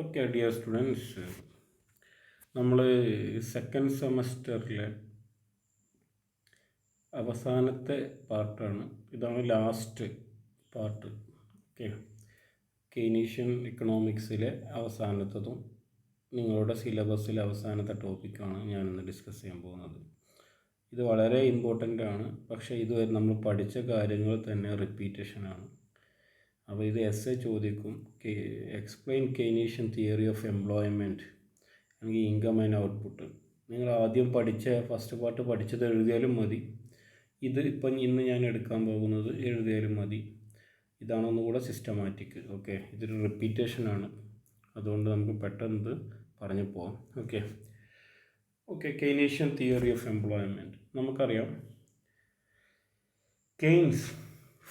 Okay dear students, നമ്മൾ second സെമസ്റ്ററിലെ അവസാനത്തെ പാർട്ടാണ്. ഇതാണ് ലാസ്റ്റ് പാർട്ട്. ഓക്കെ, കെയ്നീഷ്യൻ ഇക്കണോമിക്സിലെ അവസാനത്തതും നിങ്ങളുടെ സിലബസിലെ അവസാനത്തെ ടോപ്പിക്കാണ് ഞാനിന്ന് ഡിസ്കസ് ചെയ്യാൻ പോകുന്നത്. ഇത് വളരെ ഇമ്പോർട്ടൻ്റ് ആണ്, പക്ഷേ ഇതുവരെ നമ്മൾ പഠിച്ച കാര്യങ്ങൾ തന്നെ റിപ്പീറ്റേഷനാണ്. അപ്പോൾ ഇത് എസ് ചോദിക്കും, explain Keynesian theory of employment അല്ലെങ്കിൽ ഇൻകം ആൻഡ് ഔട്ട്പുട്ട്. നിങ്ങൾ ആദ്യം പഠിച്ച ഫസ്റ്റ് പാർട്ട് പഠിച്ചത് എഴുതിയാലും മതി. ഇത് ഇപ്പം ഇന്ന് ഞാൻ എടുക്കാൻ പോകുന്നത് എഴുതിയാലും മതി. ഇതാണ് ഒന്നുകൂടെ സിസ്റ്റമാറ്റിക്. ഓക്കെ, ഇതൊരു റിപ്പീറ്റേഷനാണ്, അതുകൊണ്ട് നമുക്ക് പെട്ടെന്ന് പറഞ്ഞു പോകാം. Okay, Keynesian theory of employment. നമുക്കറിയാം, Keynes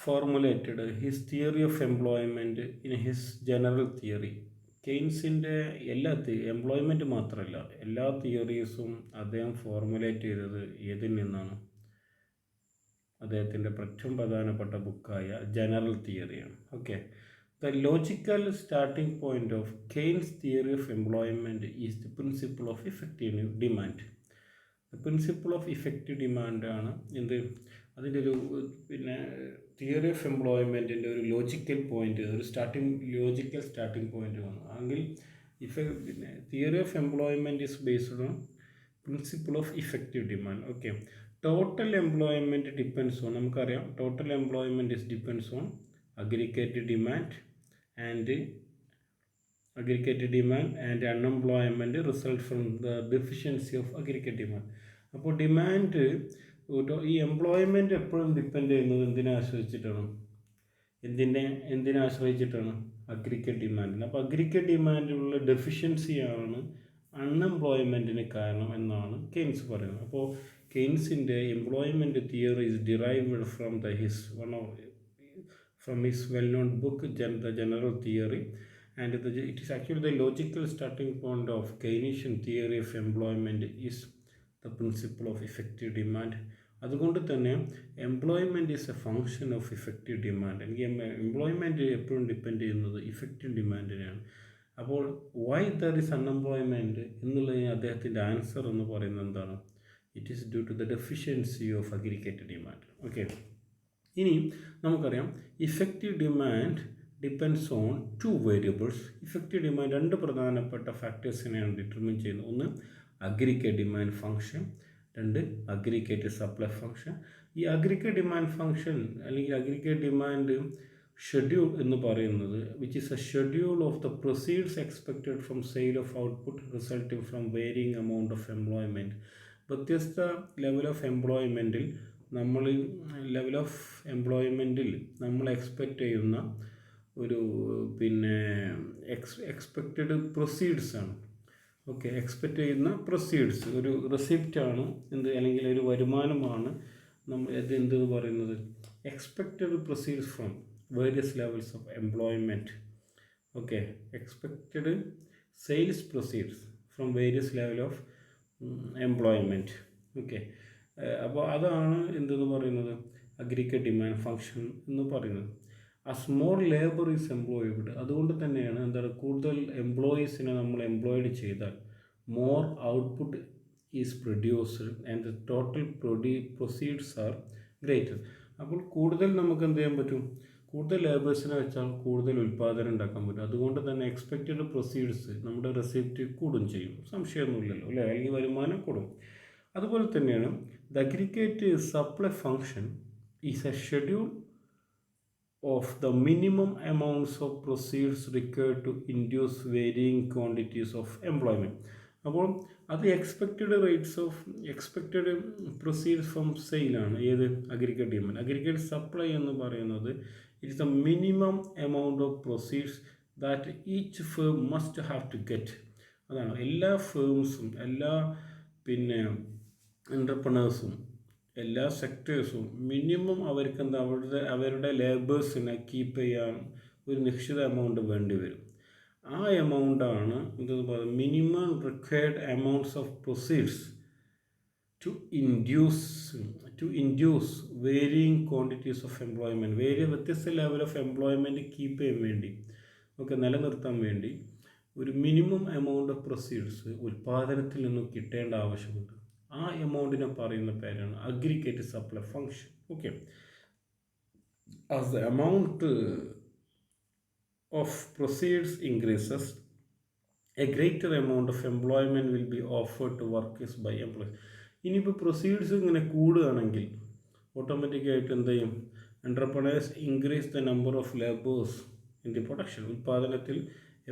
formulated his theory of employment in his general theory. കെയ്ൻസിൻ്റെ എല്ലാ എംപ്ലോയ്മെൻറ്റ് മാത്രമല്ല, എല്ലാ തിയറീസും അദ്ദേഹം ഫോർമുലേറ്റ് ചെയ്തത് ഏതിൽ നിന്നാണ്? അദ്ദേഹത്തിൻ്റെ ഏറ്റവും പ്രധാനപ്പെട്ട ബുക്കായ ജനറൽ തിയറിയാണ്. Okay, the logical starting point of Keynes theory of employment is the principle of effective demand. Principle of effective ഡിമാൻഡാണ് എന്ത്? അതിൻ്റെ ഒരു തിയറി ഓഫ് എംപ്ലോയ്മെൻറ്റിൻ്റെ ഒരു ലോജിക്കൽ പോയിൻ്റ്, ഒരു ലോജിക്കൽ സ്റ്റാർട്ടിംഗ് പോയിൻ്റ് വന്നു എങ്കിൽ theory of employment is based on principle of effective demand. Okay, total employment depends on, നമുക്കറിയാം total employment is depends on aggregated demand and unemployment result from the deficiency of aggregate demand. അപ്പോൾ demand, ഈ employment എപ്പോഴും depend ചെയ്യുന്നത് എന്തിനെ ആശ്രയിച്ചിട്ടാണ്? എന്തിനെ ആശ്രയിച്ചിട്ടാണ്? Aggregate ഡിമാൻഡിന്. അപ്പോൾ അഗ്രിഗേറ്റ് ഡിമാൻഡിലുള്ള ഡെഫിഷ്യൻസിയാണ് അൺഎംപ്ലോയ്മെൻറ്റിന് കാരണം എന്നാണ് കെയ്ൻസ് പറയുന്നത്. അപ്പോൾ കെയ്ൻസിൻ്റെ employment theory is derived from his well known book the general theory, and it is actually the logical starting point of Keynesian theory of employment is the principle of effective demand. അതുകൊണ്ട് തന്നെ employment is a function of effective demand. എനിക്ക് employment എപ്പോഴും depend ചെയ്യുന്നത് effective ഡിമാൻഡിനെയാണ്. അപ്പോൾ Y there is unemployment എന്നുള്ളതിന് അദ്ദേഹത്തിൻ്റെ answer എന്ന് പറയുന്നത് എന്താണ്? It is due to the deficiency of aggregated demand. Okay, ഇനി നമുക്കറിയാം effective demand depends on two variables. Effective demand രണ്ട് പ്രധാനപ്പെട്ട ഫാക്ടേഴ്സിനെയാണ് ഡിറ്റർമിൻ ചെയ്യുന്നത്. ഒന്ന് അഗ്രിഗേറ്റ് ഡിമാൻഡ് ഫംഗ്ഷൻ, രണ്ട് അഗ്രിഗേറ്റ് സപ്ലൈ ഫംഗ്ഷൻ. ഈ അഗ്രിഗേറ്റ് ഡിമാൻഡ് ഫംഗ്ഷൻ അല്ലെങ്കിൽ അഗ്രിഗേറ്റ് ഡിമാൻഡ് ഷെഡ്യൂൾ എന്ന് പറയുന്നത് which is a schedule of the proceeds expected from sale of output resulting from varying amount of employment. വ്യത്യസ്ത level of എംപ്ലോയ്മെൻറ്റിൽ നമ്മൾ expect ചെയ്യുന്ന ഒരു എക്സ്പെക്റ്റഡ് പ്രൊസീഡ്സ് ആണ്. ഓക്കെ, എക്സ്പെക്റ്റ് ചെയ്യുന്ന പ്രൊസീഡ്സ് ഒരു റെസിപ്റ്റാണ് അല്ലെങ്കിൽ ഒരു വരുമാനമാണ് നമ്മൾ എന്തെന്ന് പറയുന്നത്? Expected proceeds from various levels of employment. Okay, expected sales proceeds from various level of employment. Okay, അപ്പോൾ അതാണ് എന്തെന്ന് പറയുന്നത്? അഗ്രിഗേറ്റ് ഡിമാൻഡ് ഫംഗ്ഷൻ എന്ന് പറയുന്നത്. As more labour is employed, അതുകൊണ്ട് തന്നെയാണ് എന്താണ്, കൂടുതൽ എംപ്ലോയീസിനെ നമ്മൾ എംപ്ലോയിഡ് ചെയ്താൽ more output is produced and the total proceeds are greater. അപ്പോൾ കൂടുതൽ നമുക്ക് എന്ത് ചെയ്യാൻ പറ്റും? കൂടുതൽ ലേബേഴ്സിനെ വെച്ചാൽ കൂടുതൽ ഉൽപ്പാദനം ഉണ്ടാക്കാൻ പറ്റും. അതുകൊണ്ട് തന്നെ എക്സ്പെക്റ്റഡ് പ്രൊസീഡ്സ്, നമ്മുടെ റെസിപ്റ്റ് കൂടും ചെയ്യും, സംശയമൊന്നുമില്ലല്ലോ അല്ലേ? അല്ലെങ്കിൽ വരുമാനം കൂടും. അതുപോലെ തന്നെയാണ് the aggregate supply function is a schedule of the minimum amounts of proceeds required to induce varying quantities of employment. അപ്പോൾ അത് എക്സ്പെക്റ്റഡ് പ്രൊസീഡ്സ് ഫ്രം സെയിലാണ്. ഏത്? Aggregate demand. അഗ്രിഗേറ്റ് സപ്ലൈ എന്ന് പറയുന്നത് it is the minimum amount of proceeds that each firm must have to get. അതാണ് എല്ലാ ഫേംസും, എല്ലാ എൻ്റർപ്രണേഴ്സും, എല്ലാ സെക്ടേഴ്സും minimum അവർക്ക് അവരുടെ ലേബേഴ്സിനെ കീപ്പ് ചെയ്യാൻ ഒരു നിശ്ചിത എമൗണ്ട് വേണ്ടി വരും. ആ എമൗണ്ടാണ് എന്തെന്ന് പറയുന്നത്? Minimum required amounts of proceeds to induce varying quantities of employment. വ്യത്യസ്ത ലെവൽ ഓഫ് എംപ്ലോയ്മെൻറ്റ് കീപ്പ് ചെയ്യാൻ വേണ്ടി, നിലനിർത്താൻ വേണ്ടി ഒരു മിനിമം എമൗണ്ട് ഓഫ് പ്രൊസീഡ്സ് ഉൽപ്പാദനത്തിൽ നിന്നും കിട്ടേണ്ട ആവശ്യമുണ്ട്. ആ എമൗണ്ടിനെ പറയുന്ന പേരാണ് aggregate supply function. Okay, as the amount of proceeds increases, a greater amount of employment will be offered to workers by employees. ഇനിയിപ്പോൾ പ്രൊസീഡ്സ് ഇങ്ങനെ കൂടുകയാണെങ്കിൽ ഓട്ടോമാറ്റിക്കായിട്ട് എന്ത് ചെയ്യും? Entrepreneurs increase the number of labours in the production. ഉൽപ്പാദനത്തിൽ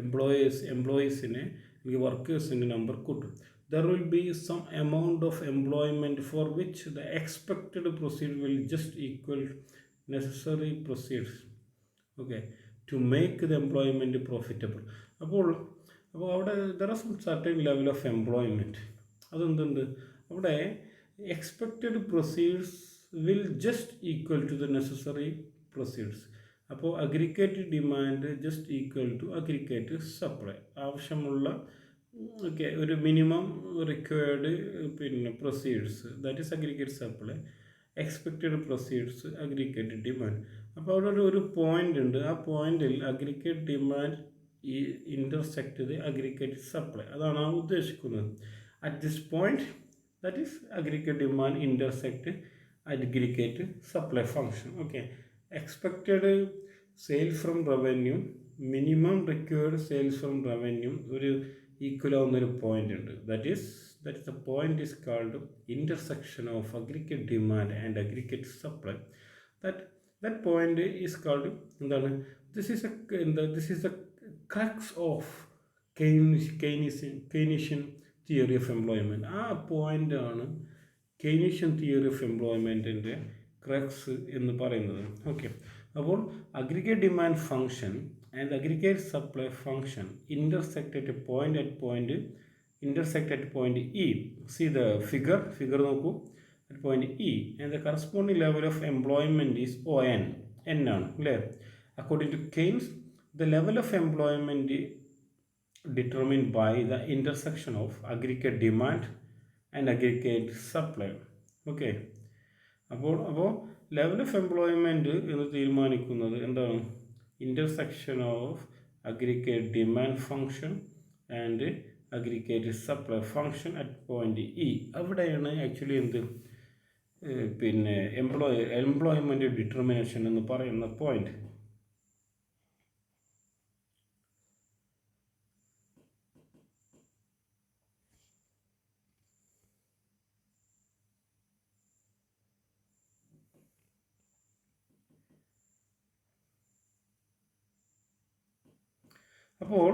എംപ്ലോയീസിനെ അല്ലെങ്കിൽ വർക്കേഴ്സിൻ്റെ number കൂട്ടും. There will be some amount of employment for which the expected proceed will just equal necessary proceeds, okay, to make the employment profitable. അപ്പോൾ അവിടെ there are some certain level of employment. അതെന്തുണ്ട് അവിടെ? Expected proceeds will just equal to the necessary proceeds. അപ്പോൾ aggregate demand just equal to aggregate supply. ആവശ്യമുള്ള ഒരു minimum required proceeds, that is aggregate supply, expected proceeds aggregate demand. അപ്പോൾ അവിടെ ഒരു point ഉണ്ട്. ആ പോയിന്റിൽ aggregate demand intersect the aggregate supply. അതാണ് ആ ഉദ്ദേശിക്കുന്നത്. At this point, that is aggregate demand intersect aggregate supply function. Okay, expected sale from revenue, minimum required sales from revenue ഒരു ഈക്വൽ ആവുന്നൊരു പോയിന്റ് ഉണ്ട്. That is the point is called intersection of aggregate demand and aggregate supply. That point is called എന്താണ്? This is a crux of Keynesian theory of employment. ആ പോയിൻ്റാണ് Keynesian theory of എംപ്ലോയ്മെൻറ്റിൻ്റെ crux എന്ന് പറയുന്നത്. Okay, അപ്പോൾ aggregate demand function and aggregate supply function intersect at point E. See the figure നോക്കൂ. at point E and the corresponding level of employment is ON. N ആണ് അല്ലേ? According to Keynes, the level of employment determined by the intersection of aggregate demand and aggregate supply. ഓക്കെ, അപ്പോൾ level of employment എന്ന് തീരുമാനിക്കുന്നത് എന്താണ്? Intersection of aggregate demand function and aggregate supply function at point E. അവിടെയാണ് actually employment determination എന്ന് പറയുന്ന point. അപ്പോൾ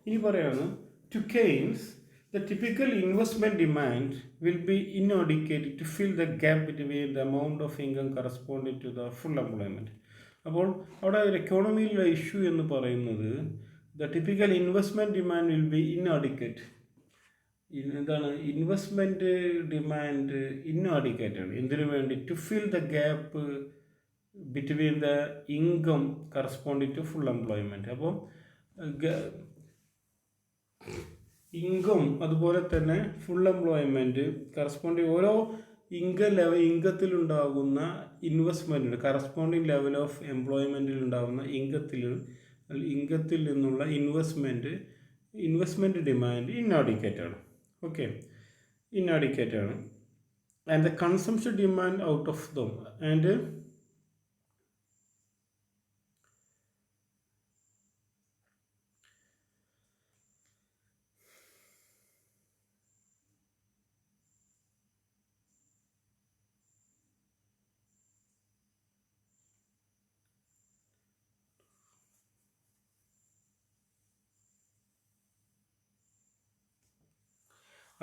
ഇനി പറയാണ്, to Keynes the typical investment demand will be inadequate to fill the gap between the amount of income corresponding to the full employment. അപ്പോൾ അവിടെ ഒരു എക്കോണമിയിലുള്ള issue എന്ന് പറയുന്നത് the typical investment demand will be inadequate. എന്താണ് investment demand inadequate ആണ്. എന്തിനു വേണ്ടി? To fill the gap between the income corresponding to full employment. അപ്പോൾ ഇൻകം അതുപോലെ തന്നെ ഫുൾ എംപ്ലോയ്മെൻറ്റ് കറസ്പോണ്ടിങ് ഓരോ ഇൻകത്തിലുണ്ടാകുന്ന ഇൻവെസ്റ്റ്മെൻറ്റ് കറസ്പോണ്ടിങ് ലെവൽ ഓഫ് എംപ്ലോയ്മെൻറ്റിലുണ്ടാകുന്ന ഇൻകത്തിൽ നിന്നുള്ള ഇൻവെസ്റ്റ്മെൻറ്റ് ഡിമാൻഡ് ഇൻഅഡിക്വേറ്റ് ആണ്. ഓക്കെ, ഇൻഅഡിക്വേറ്റ് ആണ്. And the consumption demand out of them and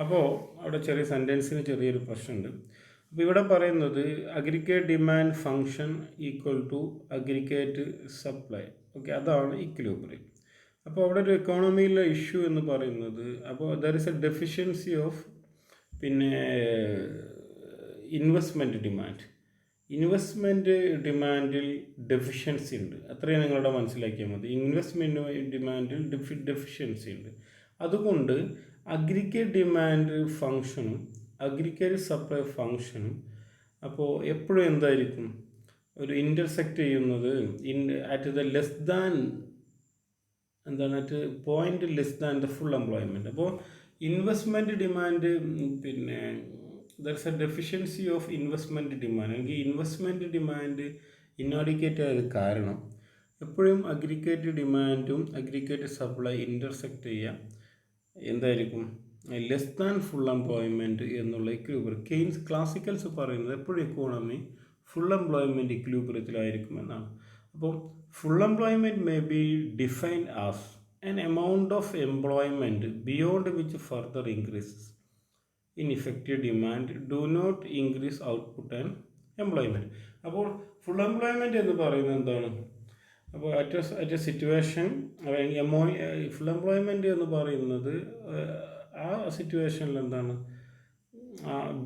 അപ്പോൾ അവിടെ ചെറിയ സെൻറ്റൻസിന് ചെറിയൊരു പ്രശ്നമുണ്ട്. അപ്പോൾ ഇവിടെ പറയുന്നത് aggregate demand function equal to aggregate supply. Okay, അതാണ് ഇക്വിലിബ്രിയം. അപ്പോൾ അവിടെ ഒരു എക്കോണമിയിലെ ഇഷ്യൂ എന്ന് പറയുന്നത്, അപ്പോൾ there is a deficiency of investment ഡിമാൻഡിൽ ഡെഫിഷ്യൻസി ഉണ്ട്. അത്രയും നിങ്ങളുടെ മനസ്സിലാക്കിയാൽ മതി. ഇൻവെസ്റ്റ്മെൻറ്റ് ഡിമാൻഡിൽ ഡെഫിഷ്യൻസി ഉണ്ട്. അതുകൊണ്ട് അഗ്രിഗേറ്റ് ഡിമാൻഡ് ഫംഗ്ഷനും അഗ്രിഗേറ്റ് സപ്ലൈ ഫംഗ്ഷനും അപ്പോൾ എപ്പോഴും എന്തായിരിക്കും? ഒരു ഇൻ്റർസെക്റ്റ് ചെയ്യുന്നത് അറ്റ് ദ ലെസ് ദാൻ എന്താണ് at point less than the full employment. അപ്പോൾ ഇൻവെസ്റ്റ്മെൻറ്റ് ഡിമാൻഡ് പിന്നെ ദർസ് A deficiency of investment demand, അല്ലെങ്കിൽ ഇൻവെസ്റ്റ്മെൻറ്റ് ഡിമാൻഡ് ഇന്നാഡിക്കേറ്റ് ആയത് കാരണം എപ്പോഴും അഗ്രിഗേറ്റ് ഡിമാൻഡും അഗ്രിഗേറ്റ് സപ്ലൈ ഇൻ്റർസെക്റ്റ് ചെയ്യാം എന്തായിരിക്കും, ലെസ് ദാൻ ഫുൾ എംപ്ലോയ്മെൻറ്റ് എന്നുള്ള ഇക്വിലിബ്രിയം. കെയ്ൻസ് ക്ലാസിക്കൽസ് പറയുന്നത് എപ്പോഴും എക്കോണമി ഫുൾ എംപ്ലോയ്മെൻറ്റ് ഇക്വിലിബ്രിയത്തിലായിരിക്കും എന്നാണ്. അപ്പോൾ full employment may be defined as an amount of employment beyond which further increases in effective demand do not increase output and employment. അപ്പോൾ full employment എന്ന് പറയുന്നത് എന്താണ്? അപ്പോൾ at A situation full employment എന്ന് പറയുന്നത് ആ സിറ്റുവേഷനിൽ എന്താണ്,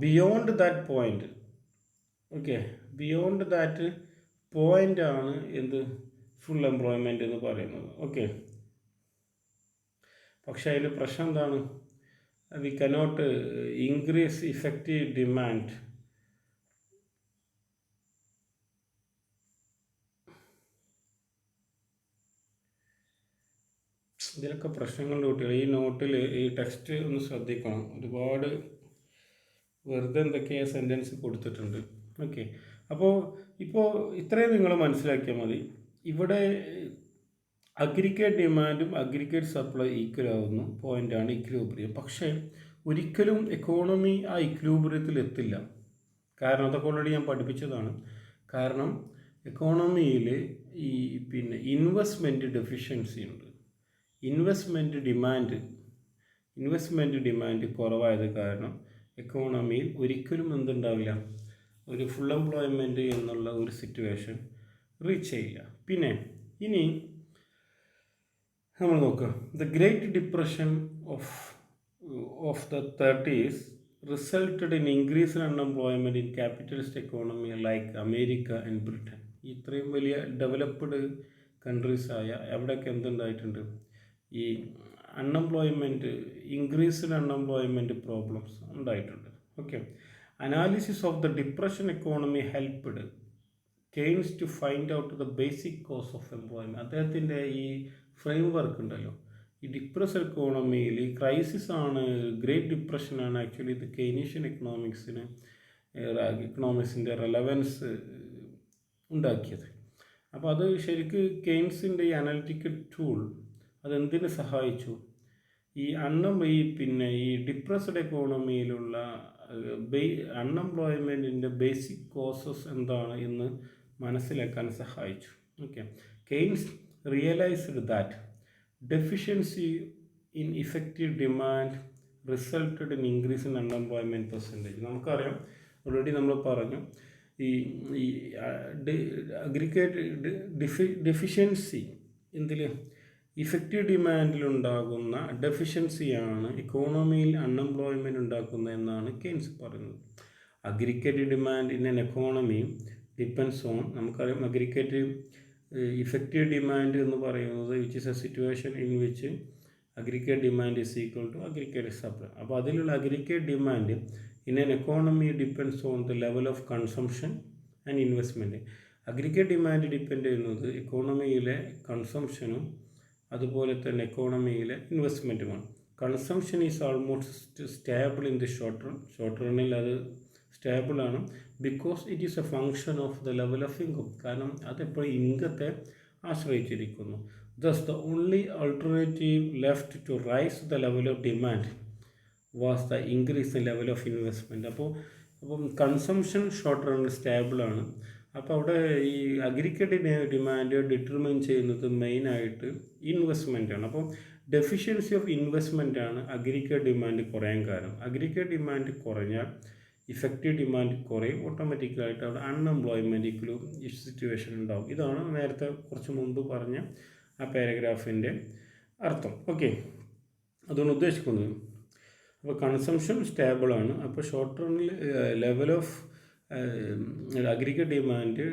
beyond that point, okay, beyond that point ആണ് എന്ത് ഫുൾ എംപ്ലോയ്മെൻറ്റ് എന്ന് പറയുന്നത്. ഓക്കെ, പക്ഷേ അതിൽ പ്രശ്നം എന്താണ്? We cannot increase effective demand. ഇതിലൊക്കെ പ്രശ്നങ്ങളുടെ കുട്ടികൾ ഈ നോട്ടിൽ ഈ ടെക്സ്റ്റ് ഒന്ന് ശ്രദ്ധിക്കണം. ഒരുപാട് വെറുതെ എന്തൊക്കെയാ സെൻറ്റൻസ് കൊടുത്തിട്ടുണ്ട്. ഓക്കെ, അപ്പോൾ ഇത്രയും നിങ്ങൾ മനസ്സിലാക്കിയാൽ മതി. ഇവിടെ അഗ്രിഗേറ്റ് ഡിമാൻഡും അഗ്രിഗേറ്റ് സപ്ലൈ ഈക്വൽ ആവുന്നു പോയിൻ്റാണ് ഇക്വിലിബ്രിയം. പക്ഷേ ഒരിക്കലും എക്കോണമി ആ ഇക്വിലിബ്രിയത്തിൽ എത്തില്ല. കാരണം അതൊക്കെ ഓൾറെഡി ഞാൻ പഠിപ്പിച്ചതാണ്. കാരണം എക്കോണമിയിൽ ഈ ഇൻവെസ്റ്റ്മെൻറ്റ് ഡെഫിഷ്യൻസി ഉണ്ട്. ഇൻവെസ്റ്റ്മെൻറ്റ് ഡിമാൻഡ് കുറവായത് കാരണം എക്കോണമിയിൽ ഒരിക്കലും എന്തുണ്ടാവില്ല, ഒരു ഫുൾ എംപ്ലോയ്മെൻറ്റ് എന്നുള്ള ഒരു സിറ്റുവേഷൻ റീച്ച് ചെയ്യില്ല. പിന്നെ ഇനി നമ്മൾ നോക്കുക, the great depression of the 30s resulted in increase in unemployment in capitalist economy like America and Britain. ഇത്രയും വലിയ ഡെവലപ്ഡ് കൺട്രീസായ എവിടെയൊക്കെ എന്തുണ്ടായിട്ടുണ്ട്, ഈ അൺഎംപ്ലോയ്മെൻറ്റ് ഇൻക്രീസ്ഡ് അൺഎംപ്ലോയ്മെൻറ്റ് പ്രോബ്ലംസ് ഉണ്ടായിട്ടുണ്ട്. Okay, analysis of the depression economy helped Keynes to find out the basic cause of employment. അദ്ദേഹത്തിൻ്റെ ഈ frame work ഉണ്ടല്ലോ, ഈ ഡിപ്രസ് എക്കോണമിയിൽ ഈ ക്രൈസിസ് ആണ്, ഗ്രേറ്റ് ഡിപ്രഷനാണ് ആക്ച്വലി ഇത് കെയ്നീഷ്യൻ എക്കണോമിക്സിൻ്റെ റെലവൻസ് ഉണ്ടാക്കിയത്. അപ്പോൾ അത് ശരിക്ക് കെയ്ൻസിൻ്റെ ഈ അനലിറ്റിക്കൽ ടൂൾ അതെന്തിനു സഹായിച്ചു, ഈ ഈ ഡിപ്രസ്ഡ് എക്കോണമിയിലുള്ള അൺഎംപ്ലോയ്മെൻറ്റിൻ്റെ ബേസിക് കോസസ് എന്താണ് എന്ന് മനസ്സിലാക്കാൻ സഹായിച്ചു. Okay, Keynes realised that deficiency in effective demand resulted in increase in unemployment percentage. നമുക്കറിയാം, ഓൾറെഡി നമ്മൾ പറഞ്ഞു, ഈ അഗ്രിഗേറ്റ് ഡെഫിഷ്യൻസി എന്തിൽ, ഇഫക്റ്റീവ് ഡിമാൻഡിലുണ്ടാകുന്ന ഡെഫിഷ്യൻസിയാണ് ഇക്കോണമിയിൽ അൺഎംപ്ലോയ്മെൻറ്റ് ഉണ്ടാക്കുന്നത് എന്നാണ് കെയ്ൻസ് പറയുന്നത്. Aggregate demand in an economy depends on, നമുക്കറിയാം അഗ്രിഗേറ്റ് ഇഫക്റ്റീവ് ഡിമാൻഡ് എന്ന് പറയുന്നത് which is a situation in which aggregate demand is equal to aggregate supply. അപ്പോൾ അതിലുള്ള aggregate demand in an economy depends on the level of consumption and investment. Aggregate demand depend ചെയ്യുന്നത് എക്കോണമിയിലെ കൺസംഷനും അതുപോലെ തന്നെ എക്കോണമിയിലെ ഇൻവെസ്റ്റ്മെൻറ്റുമാണ്. Consumption is almost stable in the short റണ്ണിൽ അത് സ്റ്റേബിളാണ്, because it is a function of the level of income. കാരണം അതെപ്പോഴും ഇൻകത്തെ ആശ്രയിച്ചിരിക്കുന്നു. Thus the only alternative left to rise the level of demand was the increase the level of investment. അപ്പം consumption short റണ്ണിൽ സ്റ്റേബിളാണ്. അപ്പോൾ അവിടെ ഈ അഗ്രിഗേറ്റ് ഡിമാൻഡ് ഡിറ്റർമിൻ ചെയ്യുന്നത് മെയിനായിട്ട് ഇൻവെസ്റ്റ്മെൻറ്റാണ്. അപ്പോൾ ഡെഫിഷ്യൻസി ഓഫ് ഇൻവെസ്റ്റ്മെൻറ്റാണ് അഗ്രിഗേറ്റ് ഡിമാൻഡ് കുറയാൻ കാരണം. അഗ്രിഗേറ്റ് ഡിമാൻഡ് കുറഞ്ഞാൽ ഇഫക്റ്റീവ് ഡിമാൻഡ് കുറയും, ഓട്ടോമാറ്റിക്കലായിട്ട് അവിടെ അൺഎംപ്ലോയ്മെൻറ്റിക്കലും ഈ സിറ്റുവേഷൻ ഉണ്ടാവും. ഇതാണ് നേരത്തെ കുറച്ച് മുമ്പ് പറഞ്ഞ ആ പാരഗ്രാഫിൻ്റെ അർത്ഥം. ഓക്കെ, അതുകൊണ്ട് ഉദ്ദേശിക്കുന്നത്, അപ്പോൾ കൺസംഷൻ സ്റ്റേബിളാണ്. അപ്പോൾ ഷോർട്ട് റണ്ണിൽ level of aggregate demand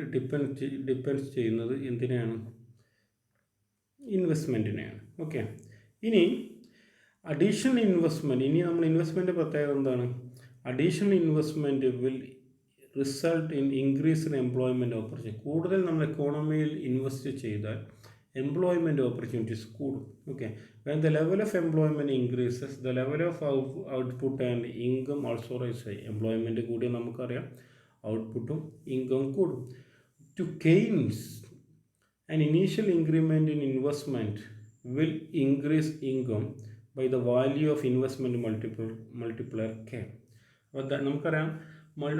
depends ചെയ്യുന്നത് എന്തിനാണ്, ഇൻവെസ്റ്റ്മെൻറ്റിനെയാണ്. ഓക്കെ, ഇനി അഡീഷണൽ ഇൻവെസ്റ്റ്മെൻറ്റ്, ഇനി നമ്മൾ ഇൻവെസ്റ്റ്മെൻറ്റ് പ്രത്യേകത എന്താണ്, additional investment will result in increase in employment opportunity. കൂടുതൽ നമ്മൾ എക്കോണമിയിൽ ഇൻവെസ്റ്റ് ചെയ്താൽ എംപ്ലോയ്മെൻറ്റ് ഓപ്പർച്യൂണിറ്റീസ് കൂടും. Okay, when the level of employment increases the level of output and income also rise ആയി. എംപ്ലോയ്മെൻറ്റ് കൂടിയ നമുക്കറിയാം ഔട്ട്പുട്ടും ഇൻകം കൂടും. To Keynes an initial increment in investment will increase income by the value of investment multiplier K. അപ്പോൾ നമുക്കറിയാം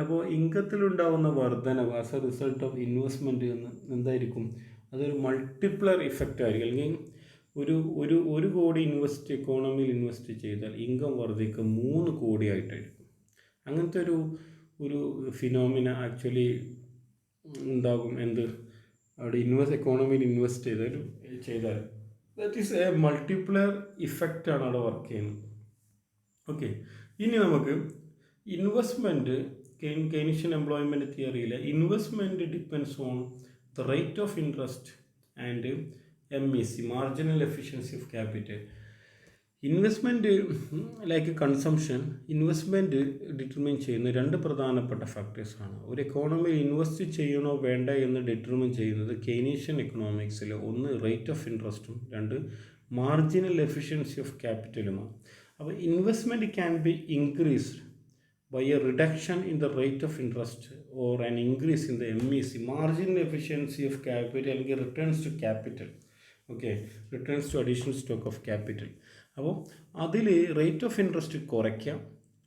അപ്പോൾ ഇൻകത്തിലുണ്ടാകുന്ന വർധനവ് as a result of investment എന്ന് എന്തായിരിക്കും, അതൊരു മൾട്ടിപ്ലർ ഇഫക്റ്റ് ആയിരിക്കും. അല്ലെങ്കിൽ ഒരു കോടി എക്കോണമിയിൽ ഇൻവെസ്റ്റ് ചെയ്താൽ ഇൻകം വർദ്ധിക്കുക 3 കോടിയായിട്ടായിരിക്കും. അങ്ങനത്തെ ഒരു ഫിനോമിന ആക്ച്വലി ഉണ്ടാകും. അവിടെ എക്കോണമിയിൽ ഇൻവെസ്റ്റ് ചെയ്താൽ ദാറ്റ് ഈസ് എ മൾട്ടിപ്ലർ ഇഫക്റ്റാണ് അവിടെ വർക്ക് ചെയ്യുന്നത്. ഓക്കെ, ഇനി നമുക്ക് ഇൻവെസ്റ്റ്മെൻറ്റ് കെയ്ൻഷ്യൻ എംപ്ലോയ്മെൻറ്റ് തിയറിയിലെ investment depends on the rate of interest and MEC, marginal efficiency of ക്യാപിറ്റൽ. Investment like consumption, investment determine ചെയ്യുന്ന 2 പ്രധാനപ്പെട്ട ഫാക്ടേഴ്സാണ്. ഒരു എക്കോണമിയിൽ ഇൻവെസ്റ്റ് ചെയ്യണോ വേണ്ട എന്ന് ഡിറ്റർമിൻ ചെയ്യുന്നത് കെയ്നീഷ്യൻ എക്കണോമിക്സിൽ 1 റേറ്റ് ഓഫ് ഇൻട്രസ്റ്റും 2 മാർജിനൽ എഫിഷ്യൻസി ഓഫ് ക്യാപിറ്റലുമാണ്. അപ്പോൾ investment can be increased by a reduction in the rate of interest or an increase in the MEC, marginal efficiency of capital, അല്ലെങ്കിൽ returns to capital. Okay, returns to additional stock of capital. അപ്പോൾ അതിൽ rate of interest കുറയ്ക്കാം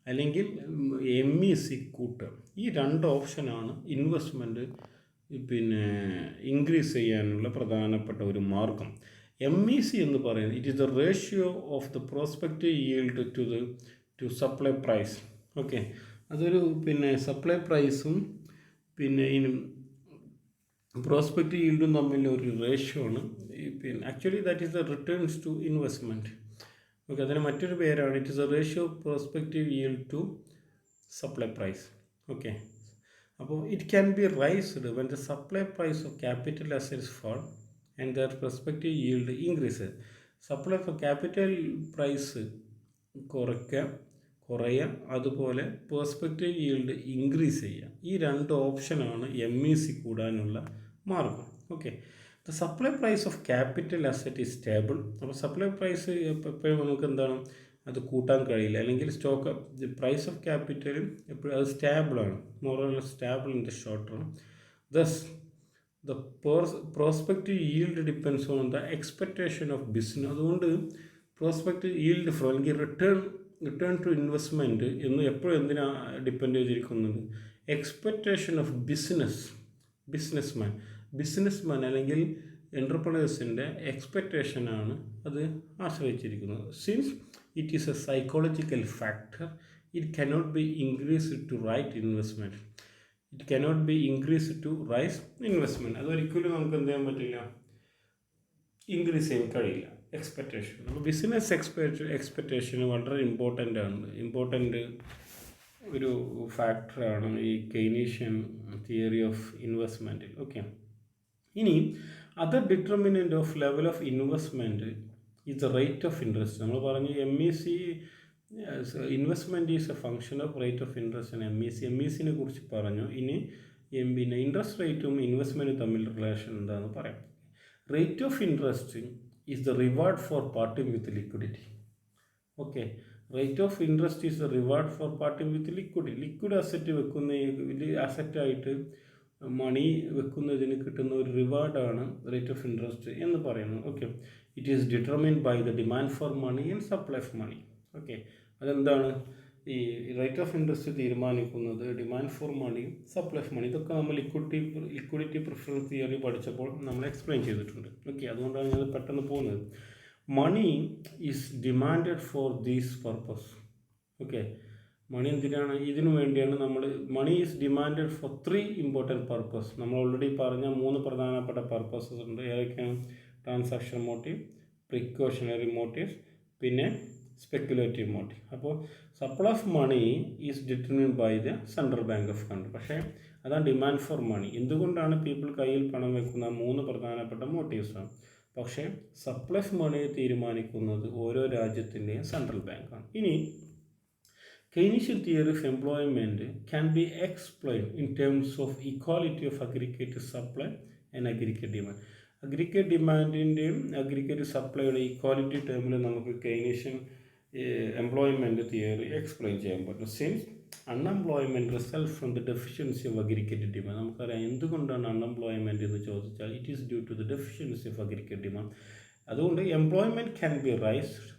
അല്ലെങ്കിൽ MEC കൂട്ടുക. ഈ 2 ഓപ്ഷനാണ് investment increase ചെയ്യാനുള്ള പ്രധാനപ്പെട്ട ഒരു മാർഗം. MEC എന്ന് പറയുന്നത് it is the ratio of the prospective yield to supply price. Okay, അതൊരു സപ്ലൈ പ്രൈസും പ്രോസ്പെക്റ്റീവ് yield തമ്മിലുള്ള ഒരു റേഷ്യോ ആണ്. Actually that is the returns to investment. Okay, അതിന് മറ്റൊരു പേരാണ് it is a ratio prospective yield to supply price. Okay, അപ്പോൾ it can be raised when the supply price of capital assets fall and their prospective yield increase. Supply of capital price കുറയാം, അതുപോലെ prospective yield increase ചെയ്യാം. ഈ 2 ഓപ്ഷനാണ് MEC കൂടാനുള്ള മാർഗം. Okay, the supply price of capital asset is stable. അപ്പോൾ supply price എപ്പോഴും നമുക്ക് എന്താണ്, അത് കൂട്ടാൻ കഴിയില്ല. അല്ലെങ്കിൽ സ്റ്റോക്ക് പ്രൈസ് ഓഫ് ക്യാപിറ്റൽ എപ്പോഴും അത് സ്റ്റേബിളാണ്, മോറൽ stable in the short term. Thus the prospective yield depends on the expectation of business. അതുകൊണ്ട് പ്രോസ്പെക്റ്റീവ് yield ഫ്ലോ അല്ലെങ്കിൽ റിട്ടേൺ ടു ഇൻവെസ്റ്റ്മെൻറ്റ് എന്ന് എപ്പോഴും എന്തിനാണ് ഡിപ്പെൻഡ് ചെയ്തിരിക്കുന്നത്, എക്സ്പെക്റ്റേഷൻ ഓഫ് ബിസിനസ്മാൻ അല്ലെങ്കിൽ എൻ്റർപ്രണേഴ്സിൻ്റെ എക്സ്പെക്റ്റേഷനാണ് അത് ആശ്രയിച്ചിരിക്കുന്നത്. Since it is a psychological factor, it cannot be increased to rise investment. അതൊരിക്കലും നമുക്ക് എന്ത് ചെയ്യാൻ പറ്റില്ല, ഇൻക്രീസ് ചെയ്യാൻ കഴിയില്ല എക്സ്പെക്റ്റേഷൻ. അപ്പോൾ ബിസിനസ് എക്സ്പെക്റ്റേഷൻ വളരെ ഇമ്പോർട്ടൻ്റ് ഒരു ഫാക്ടറാണ് ഈ കെയ്നീഷ്യൻ തിയറി ഓഫ് ഇൻവെസ്റ്റ്മെൻറ്റിൽ. ഓക്കെ, ഇനി other determinant of level of investment is the rate of interest. നമ്മൾ പറഞ്ഞു MEC investment is a function of rate of interest ആണ് MECനെ കുറിച്ച് പറഞ്ഞു. ഇനി ഇൻട്രസ്റ്റ് റേറ്റും ഇൻവെസ്റ്റ്മെൻറ്റും തമ്മിൽ റിലേഷൻ എന്താണെന്ന് പറയാം. Rate of interest is the reward for parting with liquidity. Okay, rate of interest is the reward for parting with liquid അസറ്റായിട്ട് money വെക്കുന്നതിന് കിട്ടുന്ന ഒരു റിവാർഡാണ് റേറ്റ് ഓഫ് ഇൻട്രസ്റ്റ് എന്ന് പറയുന്നത്. Okay, it is determined by the demand for money and supply of money. Okay, അതെന്താണ് ഈ rate of interest തീരുമാനിക്കുന്നത്, demand for money, supply of money. ഇതൊക്കെ നമ്മൾ ലിക്വിഡിറ്റി പ്രിഫറൻസ് തിയറി പഠിച്ചപ്പോൾ നമ്മൾ എക്സ്പ്ലെയിൻ ചെയ്തിട്ടുണ്ട്. ഓക്കെ, അതുകൊണ്ടാണ് ഞാൻ പെട്ടെന്ന് പോകുന്നത്. Money is demanded for these purpose. Okay, money എന്തിനാണ്, ഇതിനു വേണ്ടിയാണ് money is demanded for 3 important purpose. നമ്മൾ ഓൾറെഡി പറഞ്ഞ 3 പ്രധാനപ്പെട്ട പർപ്പസസ് ഉണ്ട്. ഏതൊക്കെയാണ്, ട്രാൻസാക്ഷൻ മോട്ടീവ്, പ്രിക്കോഷണറി മോട്ടീവ്സ്, പിന്നെ സ്പെക്കുലേറ്റീവ് മോട്ടീവ്. അപ്പോൾ supply of money is determined by the central bank of country. പക്ഷേ അതാണ് ഡിമാൻഡ് ഫോർ മണി. എന്തുകൊണ്ടാണ് പീപ്പിൾ കയ്യിൽ പണം വെക്കുന്ന 3 പ്രധാനപ്പെട്ട മോട്ടീവ്സാണ്. പക്ഷേ സപ്ലൈ ഓഫ് മണി തീരുമാനിക്കുന്നത് ഓരോ രാജ്യത്തിൻ്റെയും സെൻട്രൽ ബാങ്കാണ്. ഇനി Keynesian theory of employment can be explain in terms of equality of aggregate supply and aggregate demand. Aggregate ഡിമാൻഡിൻ്റെയും അഗ്രിഗേറ്റ് സപ്ലൈയുടെ ഈക്വാലിറ്റി ടേമിൽ നമുക്ക് കെയ്നീഷ്യൻ എംപ്ലോയ്മെൻറ്റ് തിയറി എക്സ്പ്ലെയിൻ ചെയ്യാൻ പറ്റും. Since unemployment result from the deficiency of aggregate demand. നമുക്കറിയാം എന്തുകൊണ്ടാണ് unemployment എന്ന് ചോദിച്ചാൽ it is due to the deficiency of aggregate demand. അതുകൊണ്ട് employment can be raised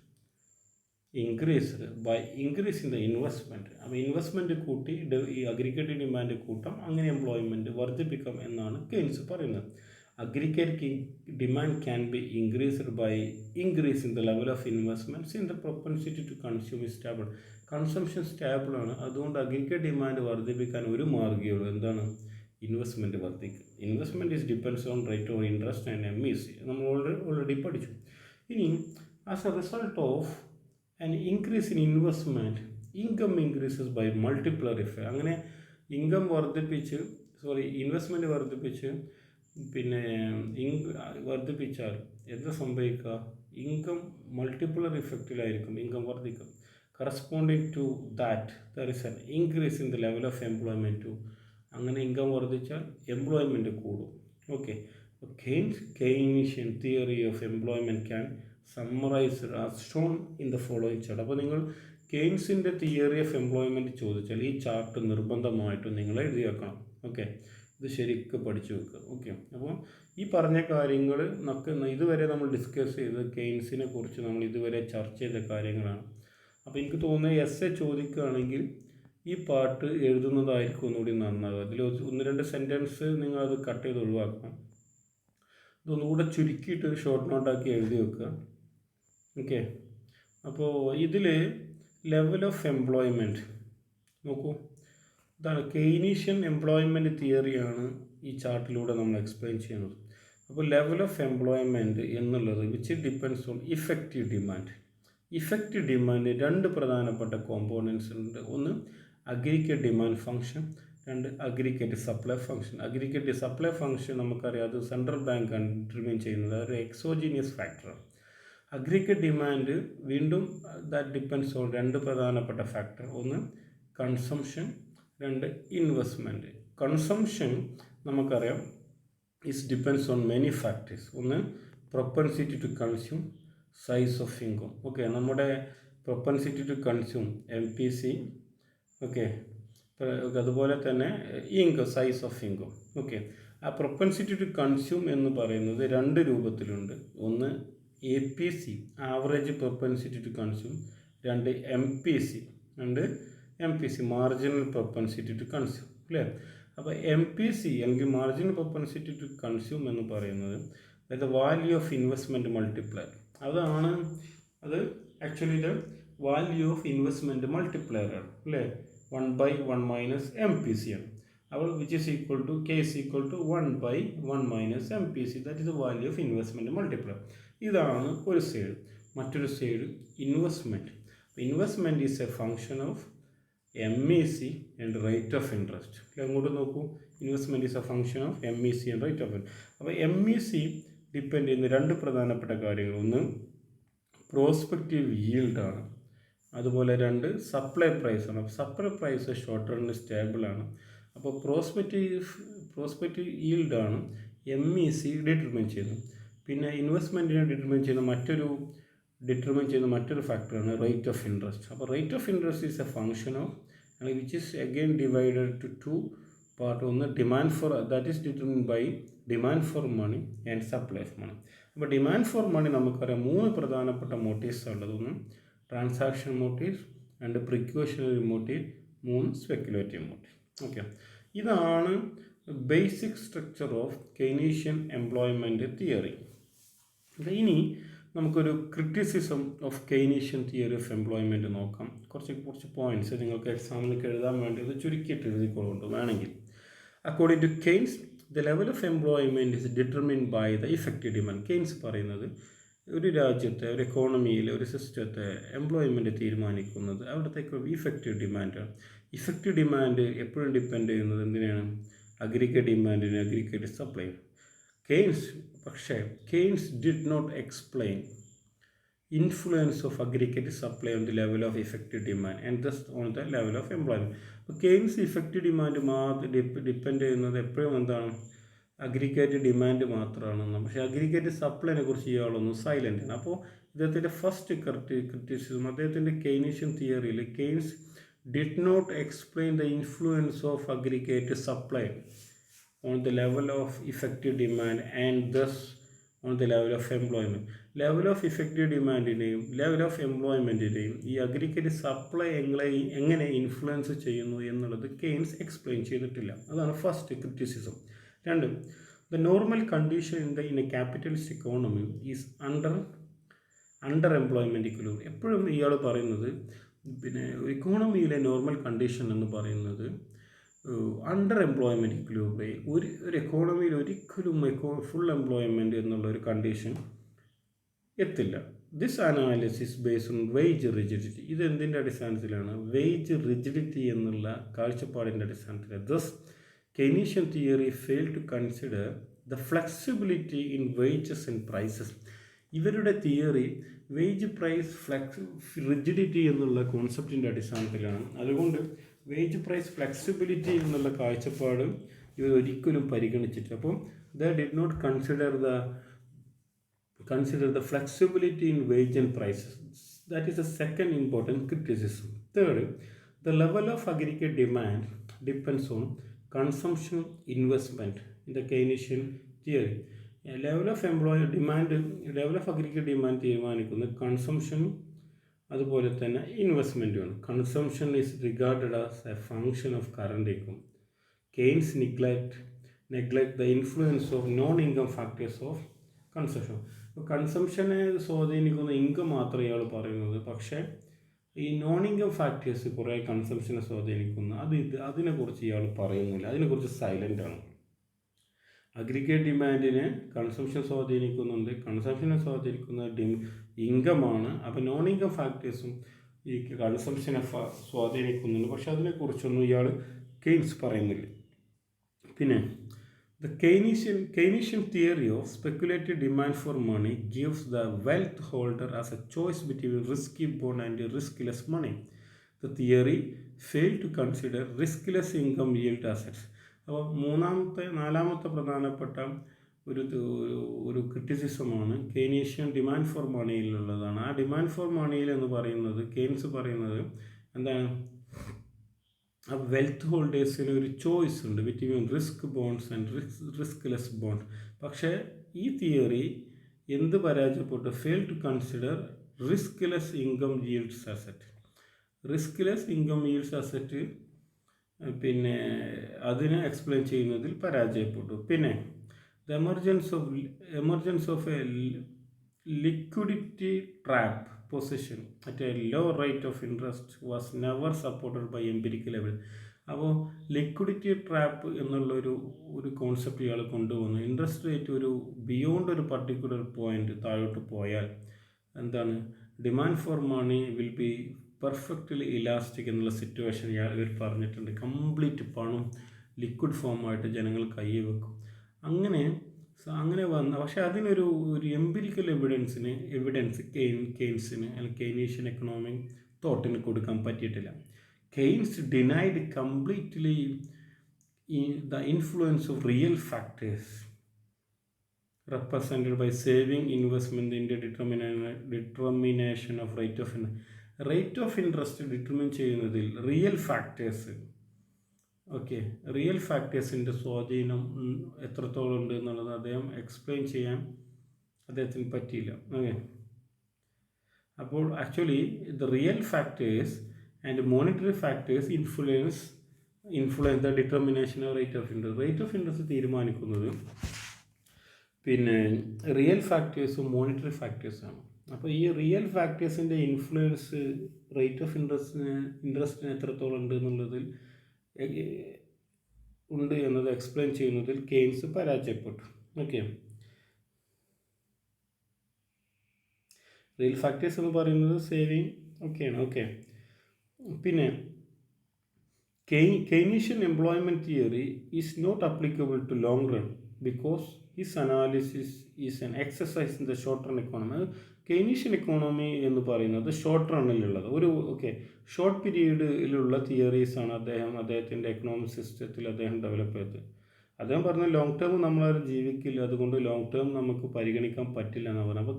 increased by increasing the investment. അപ്പോൾ investment കൂട്ടി ഈ അഗ്രിഗേറ്റ് ഡിമാൻഡ് കൂട്ടാം, അങ്ങനെ എംപ്ലോയ്മെൻറ്റ് വർദ്ധിപ്പിക്കാം എന്നാണ് കെയ്ൻസ് പറയുന്നത്. Aggregate demand can be increased by increasing the level of investments in the propensity to consume is stable. Consumption സ്റ്റാബിളാണ്. അതുകൊണ്ട് അഗ്രിഗേറ്റ് ഡിമാൻഡ് വർദ്ധിപ്പിക്കാൻ ഒരു മാർഗ്ഗമേ ഉള്ളൂ. എന്താണ്? ഇൻവെസ്റ്റ്മെൻറ്റ് വർദ്ധിക്കും. Investment is depends on rate of interest and MEC. നമ്മൾ already പഠിച്ചു. ഇനി as a result of an increase in investment income increases by multiplier effect. അങ്ങനെ ഇൻകം ഇൻവെസ്റ്റ്മെൻറ്റ് വർദ്ധിപ്പിച്ച് പിന്നെ വർദ്ധിപ്പിച്ചാൽ എന്താ സംഭവിക്കുക? ഇൻകം മൾട്ടിപ്ലർ ഇഫക്റ്റിലായിരിക്കും ഇൻകം വർദ്ധിക്കും. Corresponding to that there is an increase in the level of employment too. അങ്ങനെ income വർദ്ധിച്ചാൽ എംപ്ലോയ്മെൻറ്റ് കൂടും. Okay, Keynesian theory of employment can summarised as shown in the following chart. അപ്പോൾ നിങ്ങൾ കെയ്ൻസിൻ്റെ theory of employment ചോദിച്ചാൽ ഈ chart നിർബന്ധമായിട്ടും നിങ്ങൾ എഴുതി വെക്കണം. ഓക്കെ, ഇത് ശരിക്കും പഠിച്ചു വെക്കുക. ഓക്കെ, അപ്പോൾ ഈ പറഞ്ഞ കാര്യങ്ങൾ ഇതുവരെ നമ്മൾ ഡിസ്കസ് ചെയ്ത് കെയ്ൻസിനെ കുറിച്ച് നമ്മൾ ഇതുവരെ ചർച്ച ചെയ്ത കാര്യങ്ങളാണ്. അപ്പോൾ എനിക്ക് തോന്നുന്നത് essay ചോദിക്കുകയാണെങ്കിൽ ഈ പാർട്ട് എഴുതുന്നതായിരിക്കും ഒന്നുകൂടി നന്നാവുക. അതിൽ 1-2 സെൻറ്റൻസ് നിങ്ങളത് കട്ട് ചെയ്ത് ഒഴിവാക്കണം. ഇതൊന്നുകൂടെ ചുരുക്കിയിട്ട് ഒരു ഷോർട്ട് നോട്ടാക്കി എഴുതി വെക്കുക. ഓക്കെ, അപ്പോൾ ഇതിൽ ലെവൽ ഓഫ് എംപ്ലോയ്മെൻറ്റ് നോക്കൂ. ഇതാണ് കെയ്നീഷ്യൻ എംപ്ലോയ്മെൻറ്റ് തിയറിയാണ് ഈ ചാർട്ടിലൂടെ നമ്മൾ എക്സ്പ്ലെയിൻ ചെയ്യുന്നത്. അപ്പോൾ ലെവൽ ഓഫ് എംപ്ലോയ്മെൻറ്റ് എന്നുള്ളത് which depends on effective demand. Effective demand 2 പ്രധാനപ്പെട്ട കോമ്പോണൻസ് ഉണ്ട്. ഒന്ന് aggregate demand function, 2 aggregate supply function. Aggregate supply function നമുക്കറിയാം, അത് സെൻട്രൽ ബാങ്ക് ആണ് ഡിറ്റർമിൻ ചെയ്യുന്നത്. ഒരു എക്സോജീനിയസ് ഫാക്ടറാണ്. അഗ്രിഗേറ്റ് ഡിമാൻഡ് വീണ്ടും ദാറ്റ് ഡിപ്പെൻഡ്സ് ഓൺ 2 പ്രധാനപ്പെട്ട ഫാക്ടർ. ഒന്ന് കൺസംഷൻ, 2 ഇൻവെസ്റ്റ്മെൻറ്റ്. കൺസംഷൻ നമുക്കറിയാം is depends on many factors. ഒന്ന് propensity to consume, size of income. Okay, നമ്മുടെ propensity to consume MPC. Okay, അതുപോലെ തന്നെ income, size of income. Okay, ആ propensity to consume എന്ന് പറയുന്നത് 2 രൂപത്തിലുണ്ട്. ഒന്ന് APC, average propensity to consume. 2 MPC, marginal propensity to consume. അല്ലേ? അപ്പോൾ MPC അല്ലെങ്കിൽ മാർജിനൽ പ്രൊപ്പൻസിറ്റി ടു കൺസ്യൂം എന്ന് പറയുന്നത് അതായത് വാല്യൂ ഓഫ് ഇൻവെസ്റ്റ്മെൻറ്റ് മൾട്ടിപ്ലയർ. അത് actually the value of investment multiplier ആണ്. അല്ലേ? 1/1 മൈനസ് MPC ആണ്. അപ്പോൾ which is equal to K is equal to 1/1 minus MPC. That is the value of investment multiplier. ഇതാണ് ഒരു സൈഡ്. മറ്റൊരു side investment. Investment is a function of MEC and rate of interest. അങ്ങോട്ട് നോക്കൂ, investment is a function of MEC and rate of interest. അപ്പോൾ MEC depend ചെയ്യുന്ന 2 പ്രധാനപ്പെട്ട കാര്യങ്ങൾ. ഒന്ന് പ്രോസ്പെക്റ്റീവ് ഈൽഡാണ്, അതുപോലെ 2 സപ്ലൈ പ്രൈസാണ്. സപ്ലൈ പ്രൈസ് ഷോർട്ട് റണ്ണിൽ സ്റ്റേബിളാണ്. അപ്പോൾ പ്രോസ്പെക്റ്റീവ് ഈൽഡാണ് MEC ഡിറ്റർമിൻ ചെയ്യുന്നത്. പിന്നെ ഇൻവെസ്റ്റ്മെൻറ്റിനെ ഡിറ്റർമിൻ ചെയ്യുന്ന മറ്റൊരു ഫാക്ടറാണ് റേറ്റ് ഓഫ് ഇൻട്രസ്റ്റ്. അപ്പോൾ rate of interest is a function of which is again divided to 2 part. ഒന്ന് demand for, that is determine by demand for money and supply of money. അപ്പോൾ demand for മണി നമുക്കറിയാം 3 പ്രധാനപ്പെട്ട motives ഉള്ളത്. ഒന്ന് transaction motives, 2 precautionary motive, 3 speculative motive. Okay, ഇതാണ് basic structure of Keynesian employment theory. ഇനി നമുക്കൊരു criticism of Keynesian theory of employment നോക്കാം. കുറച്ച് പോയിൻറ്റ്സ് നിങ്ങൾക്ക് എക്സാമിനൊക്കെ എഴുതാൻ വേണ്ടി ഇത് ചുരുക്കിയിട്ട് എഴുതിക്കൊള്ളുന്നുണ്ട് വേണമെങ്കിൽ. According to Keynes the level of employment is determined by the effective demand. Keynes പറയുന്നത് ഒരു രാജ്യത്തെ, ഒരു എക്കോണമിയിലെ, ഒരു സിസ്റ്റത്തെ എംപ്ലോയ്മെൻറ്റ് തീരുമാനിക്കുന്നത് അവിടുത്തെ ഇഫക്റ്റീവ് ഡിമാൻഡാണ്. ഇഫക്റ്റീവ് ഡിമാൻഡ് എപ്പോഴും ഡിപ്പെൻഡ് ചെയ്യുന്നത് എന്തിനാണ്? അഗ്രിഗേറ്റ് ഡിമാൻഡിന്, aggregate supply. Keynes did not explain influence of aggregate supply on the level of effective demand and thus on the level of employment. അപ്പോൾ കെയ്ൻസ് ഇഫക്റ്റീവ് ഡിമാൻഡ് ഡിപ്പെൻഡ് ചെയ്യുന്നത് എപ്പോഴും എന്താണ്? Aggregate demand മാത്രമാണ്. പക്ഷേ aggregate സപ്ലൈനെ കുറിച്ച് ഇയാളൊന്നും silent ആണ്. അപ്പോൾ ഇദ്ദേഹത്തിൻ്റെ ഫസ്റ്റ് ക്രിറ്റിസിസം, അദ്ദേഹത്തിൻ്റെ കെയ്നീഷ്യൻ തിയറിയിൽ Keynes did not explain the influence of aggregate supply on the level of effective demand and thus on the level of employment. Level of effective ഡിമാൻഡിനെയും level of എംപ്ലോയ്മെൻറ്റിനെയും ഈ aggregate supply എങ്ങനെ influence ചെയ്യുന്നു എന്നുള്ളത് Keynes explain ചെയ്തിട്ടില്ല. അതാണ് first criticism. രണ്ട്, the normal condition in a capitalist economy is under employment equilibrium. എപ്പോഴും ഇയാൾ പറയുന്നത് പിന്നെ ഇക്കോണമിയിലെ നോർമൽ കണ്ടീഷൻ എന്ന് പറയുന്നത് അണ്ടർ എംപ്ലോയ്മെൻറ്റ് ഇക്വലിബ്രിയം. ഒരു എക്കോണമിയിൽ ഒരിക്കലും ഫുൾ എംപ്ലോയ്മെൻറ്റ് എന്നുള്ള ഒരു കണ്ടീഷൻ എത്തില്ല. This analysis based on wage rigidity. ഇത് എന്തിൻ്റെ അടിസ്ഥാനത്തിലാണ്? വേജ് റിജിഡിറ്റി എന്നുള്ള കാഴ്ചപ്പാടിൻ്റെ അടിസ്ഥാനത്തിൽ. Thus Keynesian theory failed to consider the flexibility in wages and prices. ഇവരുടെ തിയറി വേജ് പ്രൈസ് റിജിഡിറ്റി എന്നുള്ള കോൺസെപ്റ്റിൻ്റെ അടിസ്ഥാനത്തിലാണ്. അതുകൊണ്ട് വേജ് പ്രൈസ് ഫ്ലെക്സിബിലിറ്റി എന്നുള്ള കാഴ്ചപ്പാട് ഇവർ ഒരിക്കലും പരിഗണിച്ചിട്ട്. അപ്പം they did not consider the flexibility in wage and prices. That is the second important criticism. Third, the level of aggregate demand depends on consumption investment in the Keynesian theory. Level of aggregate demand തീരുമാനിക്കുന്നത് കൺസംഷനും അതുപോലെ തന്നെ ഇൻവെസ്റ്റ്മെൻറ്റുമാണ്. Consumption is regarded as a function of current income. Keynes neglect the influence of non income factors of consumption. അപ്പോൾ കൺസംഷനെ സ്വാധീനിക്കുന്ന income മാത്രമേ ഇയാൾ പറയുന്നത്. പക്ഷേ ഈ നോൺ ഇൻകം ഫാക്ടേഴ്സ് കുറേ കൺസംഷനെ സ്വാധീനിക്കുന്ന അതിനെക്കുറിച്ച് ഇയാൾ പറയുന്നില്ല. അതിനെക്കുറിച്ച് സൈലൻ്റ് ആണ്. അഗ്രിഗേറ്റ് ഡിമാൻഡിനെ കൺസംഷൻ സ്വാധീനിക്കുന്നുണ്ട്. കൺസംഷനെ സ്വാധീനിക്കുന്ന ഇൻകമാണ്. അപ്പോൾ നോൺ ഇൻകം ഫാക്ടേഴ്സും ഈ കൺസംഷനെ സ്വാധീനിക്കുന്നുണ്ട്. പക്ഷെ അതിനെക്കുറിച്ചൊന്നും ഇയാൾ കെയ്ൻസ് പറയുന്നില്ല. പിന്നെ the Keynesian theory of speculative demand for money gives the wealth holder as a choice between risky bond and riskless money. The theory failed to consider riskless income yield assets. അപ്പോൾ നാലാമത്തെ പ്രധാനപ്പെട്ട ഒരു ക്രിറ്റിസിസമാണ് Keynesian demand for മണിയിലുള്ളതാണ്. ആ demand for മണിയിൽ എന്ന് പറയുന്നത് Keynes പറയുന്നത് എന്താണ്? ആ വെൽത്ത് ഹോൾഡേഴ്സിന് ഒരു ചോയ്സ് ഉണ്ട് between risk bonds and riskless bond. പക്ഷേ ഈ തിയറി എന്ത് പരാജയപ്പെട്ടു? Fail to consider riskless income yields asset. Riskless income yields asset പിന്നെ അതിനെ എക്സ്പ്ലെയിൻ ചെയ്യുന്നതിൽ പരാജയപ്പെട്ടു. പിന്നെ the emergence of a liquidity trap position at a low rate of interest was never supported by empirical evidence. അപ്പോൾ liquidity trap എന്നുള്ളൊരു concept ഇയാൾ കൊണ്ടുവന്നു. Interest rate ഒരു ബിയോണ്ട് ഒരു പർട്ടിക്കുലർ പോയിന്റ് താഴോട്ട് പോയാൽ എന്താണ്? Demand for money will be perfectly elastic എന്നുള്ള സിറ്റുവേഷൻ ഇവർ പറഞ്ഞിട്ടുണ്ട്. കംപ്ലീറ്റ് പണം ലിക്വിഡ് ഫോമായിട്ട് ജനങ്ങൾ കയ്യിൽ വെക്കും. അങ്ങനെ വന്ന പക്ഷേ അതിനൊരു എംപിരിക്കൽ എവിഡൻസ് കെയ്ൻസിന് അല്ലെങ്കിൽ കെയ്നീഷ്യൻ എക്കണോമിക് തോട്ടിന് കൊടുക്കാൻ പറ്റിയിട്ടില്ല. Keynes denied completely the influence of real factors represented by saving investment in the determination of rate of interest determine ചെയ്യുന്നതിൽ റിയൽ ഫാക്ടേഴ്സിൻ്റെ സ്വാധീനം എത്രത്തോളം ഉണ്ട് എന്നുള്ളത് അദ്ദേഹം എക്സ്പ്ലെയിൻ ചെയ്യാൻ അദ്ദേഹത്തിന് പറ്റിയില്ല. ഓക്കെ, അപ്പോൾ actually the real factors and monetary factors influence the determination of rate of interest തീരുമാനിക്കുന്നത് പിന്നെ റിയൽ ഫാക്ടേഴ്സും മോണിറ്ററി ഫാക്ടേഴ്സാണ്. അപ്പോൾ ഈ റിയൽ ഫാക്ടേഴ്സിൻ്റെ ഇൻഫ്ലുവൻസ് റേറ്റ് ഓഫ് ഇൻട്രസ്റ്റിന് എത്രത്തോളം ഉണ്ട് എന്നത് എക്സ്പ്ലെയിൻ ചെയ്യുന്നതിൽ കെയ്ൻസ് പരാജയപ്പെട്ടു. ഓക്കെ, റിയൽ ഫാക്ടേഴ്സ് എന്ന് പറയുന്നത് സേവിങ് ഒക്കെയാണ്. ഓക്കെ, പിന്നെ Keynesian employment theory is not applicable to long run because his analysis is an exercise in the short run economy. Keynesian economy എന്ന് പറയുന്നത് ഷോർട്ട് റണ്ണിലുള്ളത് ഷോർട്ട് പീരീഡിലുള്ള തിയറീസാണ് അദ്ദേഹത്തിൻ്റെ economic സിസ്റ്റത്തിൽ അദ്ദേഹം ഡെവലപ്പ് ചെയ്തത്. അദ്ദേഹം പറഞ്ഞ ലോങ് ടേം നമ്മളാരും ജീവിക്കില്ല, അതുകൊണ്ട് ലോങ് ടേം നമുക്ക് പരിഗണിക്കാൻ പറ്റില്ല എന്ന് പറഞ്ഞു. അപ്പോൾ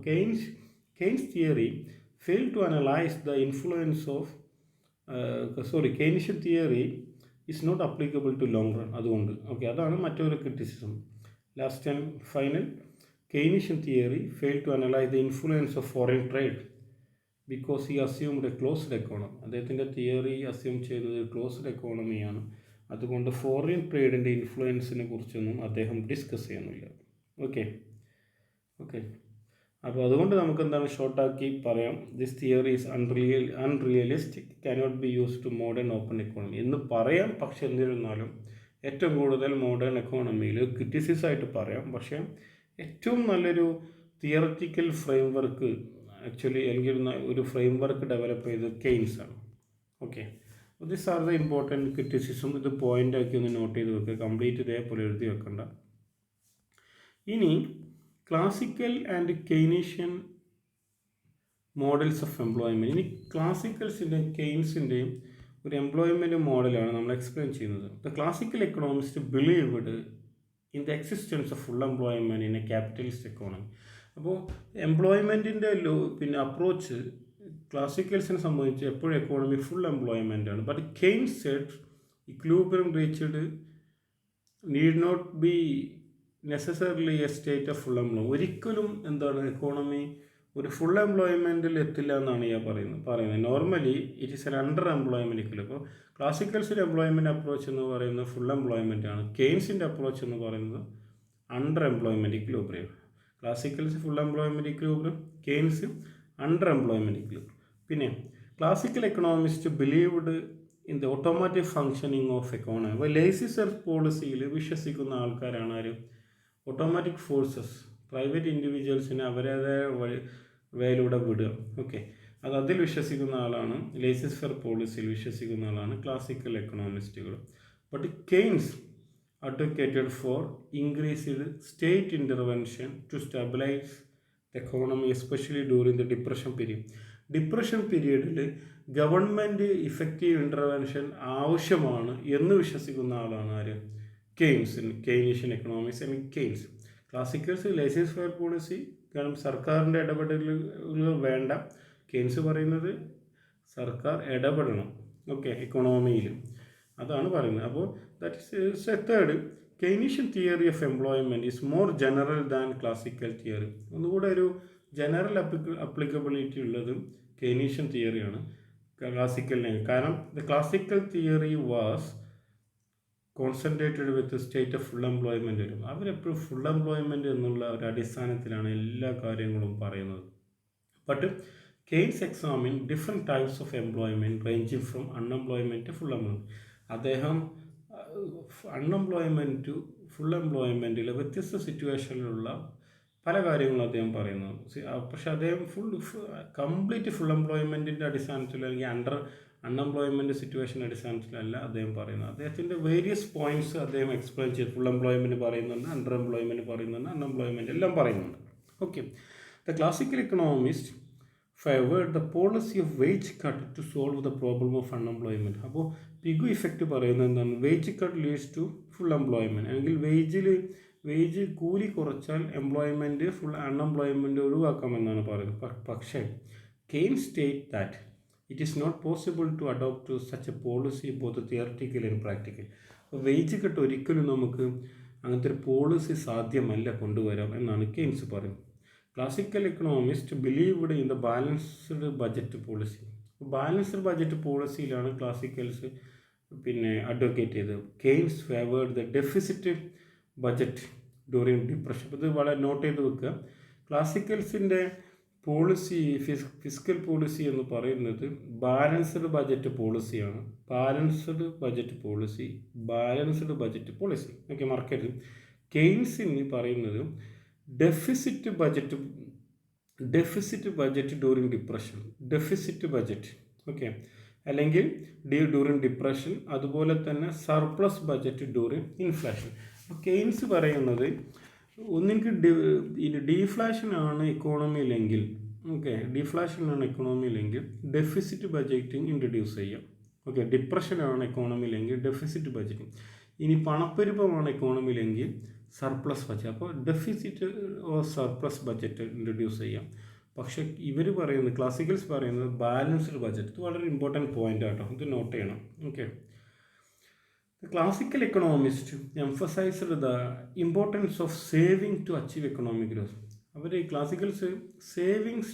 Keynes theory fail to analyse the influence of Keynesian theory is not applicable to long run. അതുകൊണ്ട് ഓക്കെ, അതാണ് മറ്റൊരു criticism. Last and final, Keynesian theory fail to analyse the influence of foreign trade because he assumed a closed economy. അദ്ദേഹത്തിൻ്റെ theory assume ചെയ്തത് closed എക്കോണമിയാണ്, അതുകൊണ്ട് foreign ട്രേഡിൻ്റെ ഇൻഫ്ലുവൻസിനെ കുറിച്ചൊന്നും അദ്ദേഹം discuss ചെയ്യുന്നില്ല. ഓക്കെ ഓക്കെ അപ്പോൾ അതുകൊണ്ട് നമുക്ക് എന്താണ് ഷോർട്ടാക്കി പറയാം, this theory is unrealistic, cannot be use to modern open economy എന്ന് പറയാം. പക്ഷെ എന്നിരുന്നാലും ഏറ്റവും കൂടുതൽ മോഡേൺ എക്കോണമിയിൽ ക്രിറ്റിസിസ് ആയിട്ട് പറയാം. പക്ഷേ ഏറ്റവും നല്ലൊരു തിയററ്റിക്കൽ ഫ്രെയിംവർക്ക് ആക്ച്വലി അല്ലെങ്കിൽ ഒരു ഫ്രെയിംവർക്ക് ഡെവലപ്പ് ചെയ്തത് കെയ്ൻസ് ആണ്. Okay, this are the important criticism. ഇത് പോയിൻ്റാക്കി ഒന്ന് നോട്ട് ചെയ്ത് വെക്കുക, കംപ്ലീറ്റ് ഇതേപോലെ എഴുതി വെക്കണ്ട. ഇനി classical and Keynesian models of employment. ഇനി ക്ലാസിക്കൽസിൻ്റെയും കെയ്ൻസിൻ്റെയും ഒരു എംപ്ലോയ്മെൻറ്റ് മോഡലാണ് നമ്മൾ എക്സ്പ്ലെയിൻ ചെയ്യുന്നത്. The classical economist believed in the existence of full employment in a capitalist economy. അപ്പോൾ എംപ്ലോയ്മെൻറ്റിൻ്റെ പിന്നെ അപ്രോച്ച് ക്ലാസിക്കൽസിനെ സംബന്ധിച്ച് എപ്പോഴും എക്കോണമി ഫുൾ എംപ്ലോയ്മെൻ്റ് ആണ്. But Keynes said equilibrium reached need not be necessarily a state of full employment. ഒരിക്കലും എന്താണ് economy ഒരു ഫുൾ എംപ്ലോയ്മെൻറ്റിൽ എത്തില്ല എന്നാണ് ഞാൻ പറയുന്നത്. Normally it is N under employment equal. അപ്പോൾ ക്ലാസിക്കൽസിൻ്റെ എംപ്ലോയ്മെൻറ്റ് അപ്രോച്ച് എന്ന് പറയുന്നത് ഫുൾ എംപ്ലോയ്മെൻ്റ് ആണ്. കെയ്ൻസിൻ്റെ അപ്രോച്ച് എന്ന് പറയുന്നത് under employment equilibrium. Classicals full employment equilibrium, Keynes under employment equilibrium. പിന്നെ classical economist believed in the automatic functioning of economy. അപ്പോൾ laissez self പോളിസിയിൽ വിശ്വസിക്കുന്ന ആൾക്കാരാണ് ആര്? ഓട്ടോമാറ്റിക് ഫോഴ്സസ്, പ്രൈവറ്റ് ഇൻഡിവിജ്വൽസിനെ അവരേതായ വേയിലൂടെ വിടുക. ഓക്കെ, അതിൽ വിശ്വസിക്കുന്ന ആളാണ്, ലേസി ഫെയർ പോളിസിയിൽ വിശ്വസിക്കുന്ന ആളാണ് ക്ലാസിക്കൽ എക്കണോമിസ്റ്റുകൾ. But Keynes advocated for increased state intervention to stabilise the economy, especially during the depression period. Depression പീരീഡിൽ ഗവൺമെൻറ് ഇഫക്റ്റീവ് ഇൻ്റർവെൻഷൻ ആവശ്യമാണ് എന്ന് വിശ്വസിക്കുന്ന ആളാണ് ആര്? Keynesian economics I mean Keynes. Classicals laissez faire policy, കാരണം സർക്കാരിൻ്റെ ഇടപെടലുകൾ വേണ്ട. കെയ്ൻസ് പറയുന്നത് സർക്കാർ ഇടപെടണം, ഓക്കെ, എക്കണോമിയിൽ, അതാണ് പറയുന്നത്. അപ്പോൾ that is A third. Keynesian theory of employment is more general than classical theory. ഒന്നുകൂടെ ഒരു ജനറൽ അപ്ലിക്കബിലിറ്റി ഉള്ളത് കെയ്നീഷ്യൻ തിയറിയാണ് ക്ലാസിക്കലിനെ. കാരണം the classical theory was concentrated with state of full employment വരും. അവരെപ്പോഴും ഫുൾ എംപ്ലോയ്മെൻറ്റ് എന്നുള്ള ഒരു അടിസ്ഥാനത്തിലാണ് എല്ലാ കാര്യങ്ങളും പറയുന്നത്. But Keynes examine different types of employment ranging from unemployment to full employment. അദ്ദേഹം അൺഎംപ്ലോയ്മെൻറ്റ് ടു ഫുൾ എംപ്ലോയ്മെൻറ്റിൽ വ്യത്യസ്ത സിറ്റുവേഷനിലുള്ള പല കാര്യങ്ങളും അദ്ദേഹം പറയുന്നത്. പക്ഷേ അദ്ദേഹം കംപ്ലീറ്റ് ഫുൾ എംപ്ലോയ്മെൻറ്റിൻ്റെ അടിസ്ഥാനത്തിൽ അല്ലെങ്കിൽ അൺഎംപ്ലോയ്മെൻറ്റ് സിറ്റുവേഷൻ അടിസ്ഥാനത്തിലല്ല അദ്ദേഹം പറയുന്നത്. അദ്ദേഹത്തിൻ്റെ വേരിയസ് പോയിൻറ്റ്സ് അദ്ദേഹം എക്സ്പ്ലെയിൻ ചെയ്ത് ഫുൾ എംപ്ലോയ്മെൻറ്റ് പറയുന്നുണ്ട്, അണ്ടർ എംപ്ലോയ്മെൻറ്റ് പറയുന്നുണ്ട്, അൺഎംപ്ലോയ്മെൻറ്റ് എല്ലാം പറയുന്നുണ്ട്. Okay, the classical economist favoured the policy of wage cut to solve the problem of unemployment. അപ്പോൾ പിഗു ഇഫക്റ്റ് പറയുന്നത് എന്താണ്? Wage cut leads to full employment. അല്ലെങ്കിൽ വേജ് കൂലി കുറച്ചാൽ എംപ്ലോയ്മെൻറ്റ് അൺഎംപ്ലോയ്മെൻറ്റ് ഒഴിവാക്കാമെന്നാണ് പറയുന്നത്. പക്ഷേ Keynes state that it is not possible to adopt such a policy both theoretical and practical. അപ്പോൾ വേജ് കട്ട് ഒരിക്കലും നമുക്ക് അങ്ങനത്തെ ഒരു പോളിസി സാധ്യമല്ല കൊണ്ടുവരാം എന്നാണ് കെയ്ൻസ് പറയുന്നത്. Classical economist believed in the balanced budget policy. Balanced budget പോളിസിയിലാണ് ക്ലാസിക്കൽസ് അഡ്വക്കേറ്റ് ചെയ്തത്. Keynes favoured the deficit budget during depression. ഇത് വളരെ നോട്ട് ചെയ്ത് വെക്കുക. ക്ലാസിക്കൽസിൻ്റെ പോളിസി, ഫിസ്ക്കൽ പോളിസി എന്ന് പറയുന്നത് ബാലൻസ്ഡ് ബജറ്റ് പോളിസിയാണ്. ബാലൻസ്ഡ് ബജറ്റ് പോളിസി ഓക്കെ, മറക്കരുത്. കെയ്ൻസിന് പറയുന്നത് deficit budget during depression, deficit budget okay, അല്ലെങ്കിൽ ഡ്യൂറിങ് ഡിപ്രഷൻ, അതുപോലെ തന്നെ സർപ്ലസ് ബജറ്റ് ഡ്യൂറിങ് ഇൻഫ്ലേഷൻ. അപ്പോൾ കെയ്ൻസ് പറയുന്നത് ഒന്നെങ്കിൽ ഡീഫ്ലാഷനാണ് എക്കോണമിയിലെങ്കിൽ, ഓക്കെ, ഡീഫ്ലാഷനാണ് എക്കോണമിയിലെങ്കിൽ ഡെഫിസിറ്റ് ബജറ്റിംഗ് ഇൻട്രൊഡ്യൂസ് ചെയ്യാം. ഓക്കെ, ഡിപ്രഷനാണ് എക്കോണമിയിലെങ്കിൽ ഡെഫിസിറ്റ് ബജറ്റിംഗ്. ഇനി പണപ്പെരുപ്പമാണ് എക്കോണമിയിലെങ്കിൽ സർപ്ലസ് ബഡ്ജറ്റ്. അപ്പോൾ deficit or surplus budget introduce ചെയ്യാം. പക്ഷേ ഇവർ പറയുന്നത്, ക്ലാസിക്കൽസ് പറയുന്നത് ബാലൻസ്ഡ് ബഡ്ജറ്റ്. ഇത് വളരെ ഇമ്പോർട്ടൻറ്റ് പോയിൻ്റ് ആട്ടോ, ഇത് നോട്ട് ചെയ്യണം. Okay, the classical economists emphasized the importance of saving to achieve economic growth. അവർ classicals savings,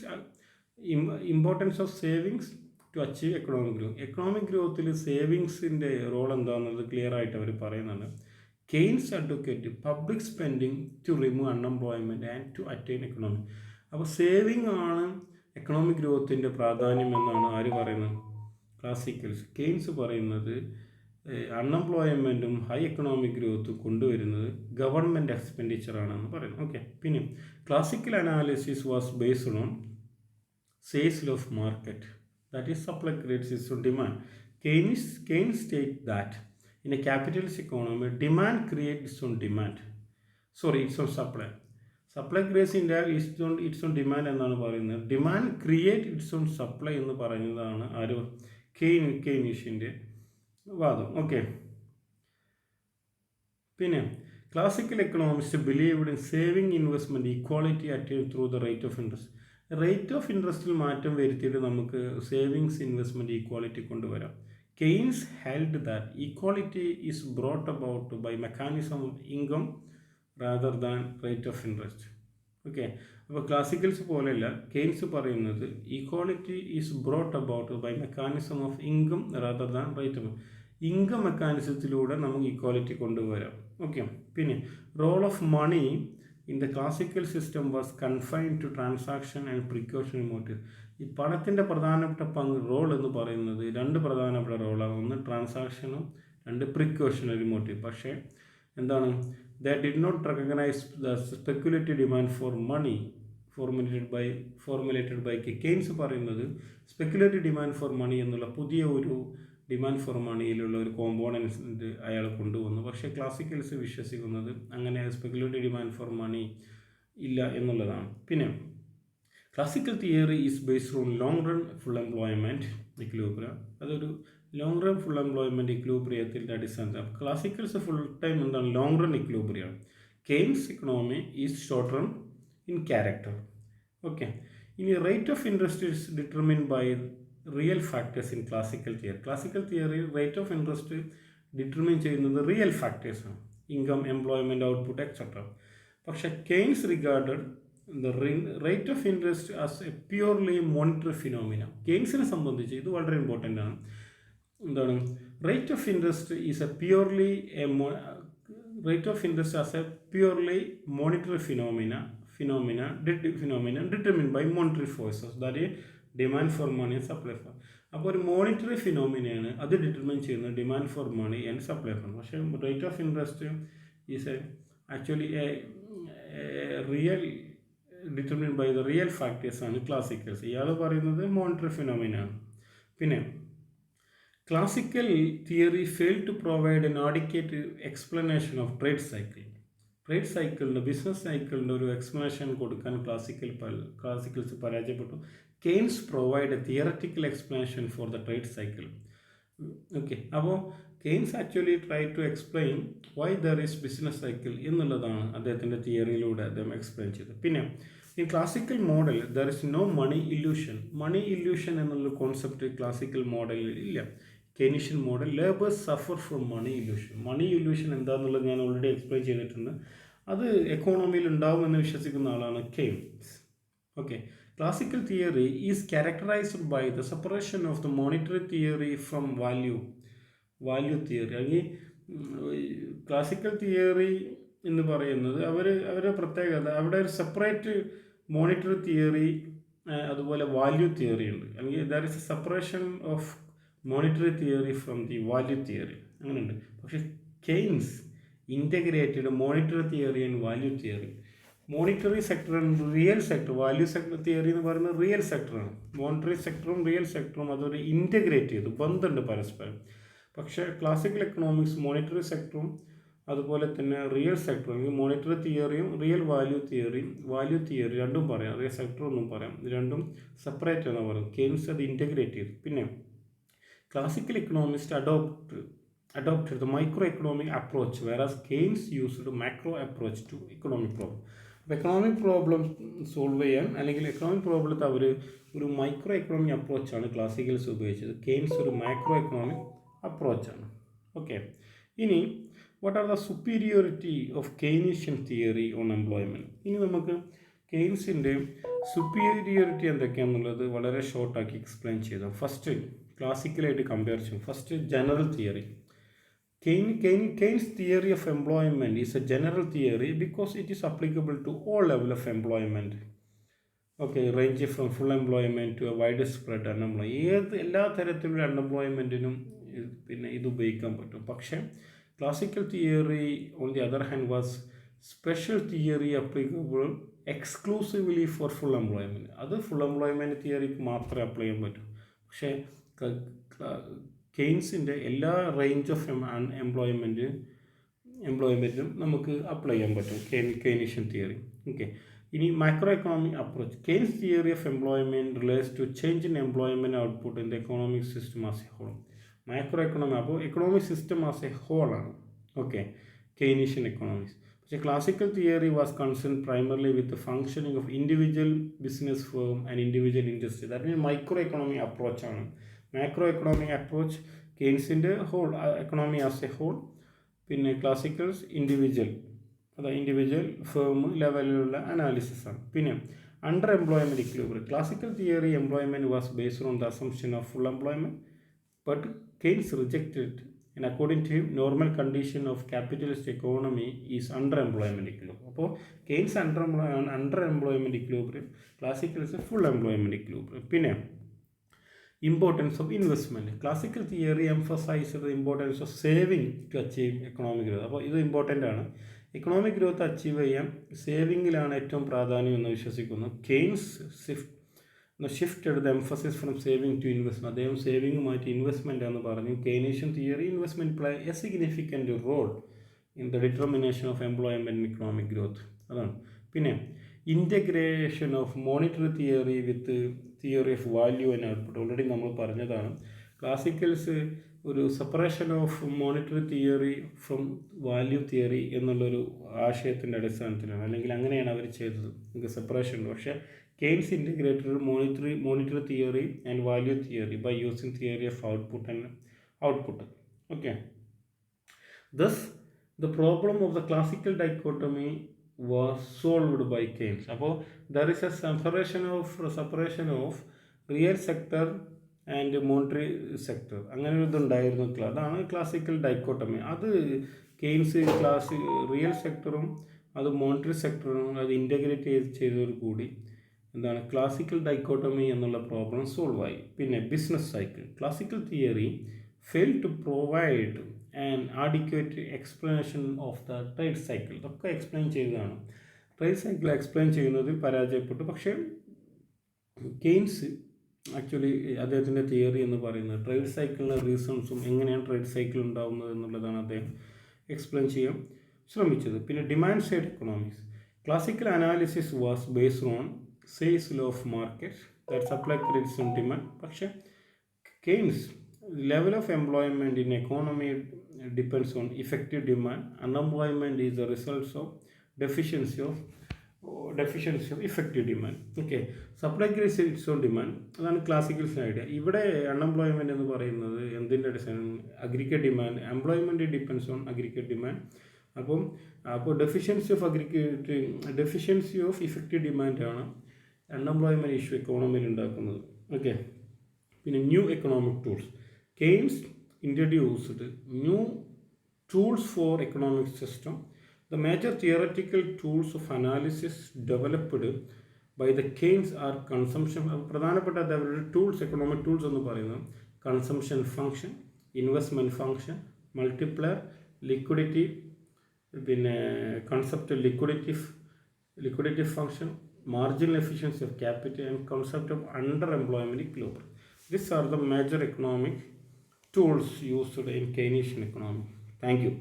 importance of savings to achieve economic growth. Economic ഗ്രോത്തിൽ സേവിങ്സിൻ്റെ റോൾ എന്താണെന്നത് ക്ലിയർ ആയിട്ട് അവർ പറയുന്നുണ്ട്. Keynes advocate public spending to remove unemployment and to attain economic. അപ്പോൾ saving ആണ് economic ഗ്രോത്തിൻ്റെ പ്രാധാന്യം എന്നാണ് ആര് പറയുന്നത്? ക്ലാസിക്കൽസ്. കെയ്ൻസ് പറയുന്നത് അൺഎംപ്ലോയ്മെൻറ്റും ഹൈ എക്കണോമിക് ഗ്രോത്തും കൊണ്ടുവരുന്നത് ഗവൺമെൻറ് എക്സ്പെൻഡിച്ചറാണെന്ന് പറയുന്നു. ഓക്കെ, പിന്നെ classical analysis was based on sales of market, that is supply creates it's on demand. Keynes state that in a capitalist economy, demand creates its own demand. Its own supply. Supply creates its own demand എന്നാണ് പറയുന്നത്. Demand create its own supply എന്ന് പറയുന്നതാണ് ആര്? കെയ്നീഷ്യൻ്റെ വാദം. Okay, പിന്നെ classical economist believed in saving investment equality attain through the rate of interest. Rate of ഇൻട്രസ്റ്റിൽ മാറ്റം വരുത്തിയിട്ട് നമുക്ക് സേവിങ്സ് ഇൻവെസ്റ്റ്മെൻറ്റ് ഈക്വാളിറ്റി കൊണ്ടുവരാം. Keynes held that equality is brought about by mechanism of income rather than rate of interest. Okay, അപ്പോൾ classicals പോലെയല്ല Keynes പറയുന്നത് equality is brought about by mechanism of income rather than rate of income മെക്കാനിസത്തിലൂടെ നമുക്ക് equality കൊണ്ടുവരാം. Okay, പിന്നെ role of money in the classical system was confined to transaction and precautionary motive. ഈ പണത്തിൻ്റെ പ്രധാനപ്പെട്ട role എന്ന് പറയുന്നത് രണ്ട് പ്രധാനപ്പെട്ട റോളാണ്. ഒന്ന് ട്രാൻസാക്ഷനും, രണ്ട് പ്രിക്കോഷണറി മോട്ടീവ്. പക്ഷേ എന്താണ്, they did not recognize the speculative demand for money formulated by Keynes. പറയുന്നത് സ്പെക്കുലേറ്റീവ് ഡിമാൻഡ് ഫോർ മണി എന്നുള്ള പുതിയ ഒരു ഡിമാൻഡ് ഫോർ മണിയിലുള്ള ഒരു കോമ്പോണൻസ് അയാൾ കൊണ്ടുവന്നു. പക്ഷേ ക്ലാസിക്കൽസ് വിശ്വസിക്കുന്നത് അങ്ങനെ സ്പെക്കുലേറ്റീവ് ഡിമാൻഡ് ഫോർ മണി ഇല്ല എന്നുള്ളതാണ്. പിന്നെ classical theory is based on long run full employment equilibrium. അതൊരു ലോങ് റൺ ഫുൾ എംപ്ലോയ്മെൻറ്റ് ഇക്വിലിബ്രിയത്തിൻ്റെ അടിസ്ഥാനത്തിൽ. ക്ലാസിക്കൽസ് ഫുൾ ടൈം എന്താണ്? Long run equilibrium. Keynes economy is short run in character. Okay, ഇനി rate of interest is determine by real factors in classical theory. Classical theory rate of interest determine ചെയ്യുന്നത് real ഫാക്ടേഴ്സാണ്, income, employment, output etcetera. പക്ഷേ Keynes regarded the rate of interest as A purely monetary phenomena. കെയ്ൻസിനെ സംബന്ധിച്ച് ഇത് വളരെ important ആണ്. എന്താണ്? Rate of interest is a purely monetary phenomena determined by monetary forces, that is demand for money and supply for. അപ്പോൾ ഒരു monetary ഫിനോമിനയാണ്, അത് ഡിറ്റർമിൻ ചെയ്യുന്നത് demand for money and supply for. പക്ഷേ rate of interest is actually a real determined by the real factors ആണ് classicals. ഇയാൾ പറയുന്നത് monetary ഫിനോമിനയാണ്. പിന്നെ classical theory fail to provide an adequate explanation of trade സൈക്കിളിൻ്റെ business സൈക്കിളിൻ്റെ ഒരു explanation കൊടുക്കാൻ ക്ലാസിക്കൽസ് പരാജയപ്പെട്ടു. Keynes provide a theoretical explanation for the trade cycle. Okay, അപ്പോൾ Keynes actually try to explain why there is business cycle എന്നുള്ളതാണ് അദ്ദേഹത്തിൻ്റെ തിയറിയിലൂടെ അദ്ദേഹം എക്സ്പ്ലെയിൻ ചെയ്തത്. പിന്നെ ഈ classical model there is no money illusion എന്നുള്ള കോൺസെപ്റ്റ് ക്ലാസിക്കൽ മോഡലിൽ ഇല്ല. Keynesian model labours suffer from money illusion എന്താണെന്നുള്ളത് ഞാൻ ഓൾറെഡി എക്സ്പ്ലെയിൻ ചെയ്തിട്ടുണ്ട്. അത് എക്കോണമിയിൽ ഉണ്ടാവുമെന്ന് വിശ്വസിക്കുന്ന ആളാണ് Keynes. Okay, classical theory is characterised by the separation of the monetary theory from value theory. അല്ലെങ്കിൽ ക്ലാസിക്കൽ തിയറി എന്ന് പറയുന്നത് അവരുടെ പ്രത്യേകത, അവിടെ ഒരു സെപ്പറേറ്റ് മോണിറ്ററി തിയറി അതുപോലെ വാല്യൂ തിയറി ഉണ്ട്. അല്ലെങ്കിൽ there is a separation of monetary theory from the value theory, അങ്ങനെയുണ്ട്. പക്ഷേ Keynes integrated monetary theory and value theory. Monetary sector and real sector, value sector theory എന്ന് പറയുന്നത് real സെക്ടറാണ്. Monetary സെക്ടറും real സെക്ടറും അതൊരു integrate ചെയ്തു, ബന്ധമുണ്ട് പരസ്പരം. പക്ഷേ ക്ലാസിക്കൽ എക്കണോമിക്സ് മോണിറ്ററി സെക്ടറും അതുപോലെ തന്നെ റിയൽ സെക്ടർ, അല്ലെങ്കിൽ മോണിറ്ററി തിയറിയും റിയൽ വാല്യൂ തിയറി രണ്ടും പറയാം, റിയൽ സെക്ടർ ഒന്നും പറയാം, രണ്ടും സെപ്പറേറ്റ് എന്ന് പറയും. കെയ്ൻസ് അത് ഇൻ്റഗ്രേറ്റ് ചെയ്തു. പിന്നെ classical economist adopted the microeconomic approach, whereas Keynes used the macro approach to economic problem. അപ്പോൾ എക്കണോമിക് പ്രോബ്ലം സോൾവ് ചെയ്യാൻ അല്ലെങ്കിൽ എക്കണോമിക് പ്രോബ്ലത്തെ അവർ ഒരു മൈക്രോ എക്കണോമിക് അപ്രോച്ചാണ് ക്ലാസിക്കൽസ് ഉപയോഗിച്ചത്. കെയ്ൻസ് ഒരു മാക്രോ എക്കണോമിക് അപ്രോച്ചാണ്. ഓക്കെ, ഇനി what are the superiority of Keynesian theory on employment. ഇനി നമുക്ക് കെയ്ൻസിൻ്റെ superiority എന്തൊക്കെയാണെന്നുള്ളത് വളരെ ഷോർട്ടാക്കി എക്സ്പ്ലെയിൻ ചെയ്തു. ഫസ്റ്റ് ക്ലാസിക്കലായിട്ട് കമ്പയർ ചെയ്യും. First general theory. Keynes' theory of employment is a general theory because it is applicable to all levels of employment. Okay, ranging from full employment to a widespread unemployment. എല്ലാ തരത്തിലുള്ള അൺഎംപ്ലോയ്മെൻറ്റിനും പിന്നെ ഇത് ഉപയോഗിക്കാൻ പറ്റും. പക്ഷേ classical theory on the other hand was special theory applicable exclusively for full employment. അത് full employment തിയറിക്ക് മാത്രമേ apply ചെയ്യാൻ പറ്റൂ. പക്ഷേ കെയ്ൻസിൻ്റെ എല്ലാ റേഞ്ച് ഓഫ് എംപ്ലോയ്മെൻറ്റും നമുക്ക് അപ്ലൈ ചെയ്യാൻ പറ്റും കെയ്നീഷ്യൻ തിയറി. ഓക്കെ, ഇനി macro economic approach. Keynes theory of employment relates to change in employment output in the economic system as a whole. Macro economy അപ്പോൾ എക്കണോമിക് സിസ്റ്റം ആസ് എ ഹോളാണ്. Okay, Keynesian economics. പക്ഷേ classical theory was concern primarily with the functioning of individual business firm and individual industry. That means micro economic അപ്രോച്ചാണ്. Macro economic approach കെയ്ൻസിൻ്റെ whole economy as a whole, പിന്നെ classicals individual firm ലെവലിലുള്ള അനാലിസിസാണ്. പിന്നെ under employment equilibrium. Classical theory employment was based on the assumption of full employment, but Keynes rejected and according to him normal condition of capitalist economy is under employment equilibrium. അപ്പോൾ Keynes under employment equilibrium, classicals full employment equilibrium. പിന്നെ importance of investment. Classical theory emphasized the importance of saving to achieve economic growth. അപ്പോൾ ഇത് important ആണ്. Economic growth achieve ചെയ്യാൻ സേവിങ്ങിലാണ് ഏറ്റവും പ്രാധാന്യം എന്ന് വിശ്വസിക്കുന്നു. Keynes shifted the emphasis from saving to investment. അദ്ദേഹം സേവിങ് മാറ്റി ഇൻവെസ്റ്റ്മെൻ്റ് എന്ന് പറഞ്ഞു. Keynesian theory investment play a significant role in the determination of employment and economic growth. അതാണ്. പിന്നെ integration of monetary theory with theory of value and output. Already നമ്മൾ പറഞ്ഞതാണ്. Classicals ഒരു separation of monetary theory from value theory എന്നുള്ളൊരു ആശയത്തിൻ്റെ അടിസ്ഥാനത്തിലാണ്, അല്ലെങ്കിൽ അങ്ങനെയാണ് അവർ ചെയ്തത്. നമുക്ക് സെപ്പറേഷൻ ഉണ്ട്. പക്ഷേ Keynes integrated monetary theory and value theory by using theory of output. Okay, thus the problem of the classical dichotomy was solved by Keynes. അപ്പോൾ there is a separation of real sector and monetary sector, അങ്ങനെ ഒരു ഇതുണ്ടായിരുന്നു. അതാണ് classical dichotomy. അത് Keynes real സെക്ടറും അത് monetary സെക്ടറും അത് ഇൻ്റഗ്രേറ്റ് ചെയ്തതോടുകൂടി എന്താണ് ക്ലാസിക്കൽ ഡൈക്കോട്ടമി എന്നുള്ള പ്രോബ്ലം സോൾവ് ആയി. പിന്നെ business cycle. Classical theory fail to provide and adequate explanation of the trade cycle. ഇതൊക്കെ എക്സ്പ്ലെയിൻ ചെയ്തതാണ്. ട്രേഡ് സൈക്കിൾ എക്സ്പ്ലെയിൻ ചെയ്യുന്നതിൽ പരാജയപ്പെട്ടു. പക്ഷേ കെയ്ൻസ് ആക്ച്വലി അദ്ദേഹത്തിൻ്റെ തിയറി എന്ന് പറയുന്നത് ട്രേഡ് സൈക്കിളിൻ്റെ റീസൺസും എങ്ങനെയാണ് ട്രേഡ് സൈക്കിൾ ഉണ്ടാകുന്നത് എന്നുള്ളതാണ് അദ്ദേഹം എക്സ്പ്ലെയിൻ ചെയ്യാൻ ശ്രമിച്ചത്. പിന്നെ demand side economics. Classical analysis was based on sales law of market, that supply creates on demand. പക്ഷേ Keynes level of employment in economy depends on effective demand. Unemployment is the result of deficiency of effective demand. Okay, supply creates on demand. അതാണ് classicals idea. ഇവിടെ unemployment എന്ന് പറയുന്നത് എന്തിൻ്റെ അടിസ്ഥാനം? Aggregate demand. Employment depends on aggregate demand. അപ്പോൾ deficiency of effective ഡിമാൻഡാണ് unemployment issue എക്കോണമിയിൽ ഉണ്ടാക്കുന്നത്. ഓക്കെ, പിന്നെ new economic tools. Keynes introduced new tools for economic system. The major theoretical tools of analysis developed by the Keynes are consumption. പ്രധാനപ്പെട്ട tools, economic tools എന്ന് പറയുന്നത് consumption function, investment function, multiplier, liquidity, പിന്നെ concept liquidity function, marginal efficiency of capital, and concept of underemployment equilibrium. These are the major economic tools used in Keynesian economy. Thank you.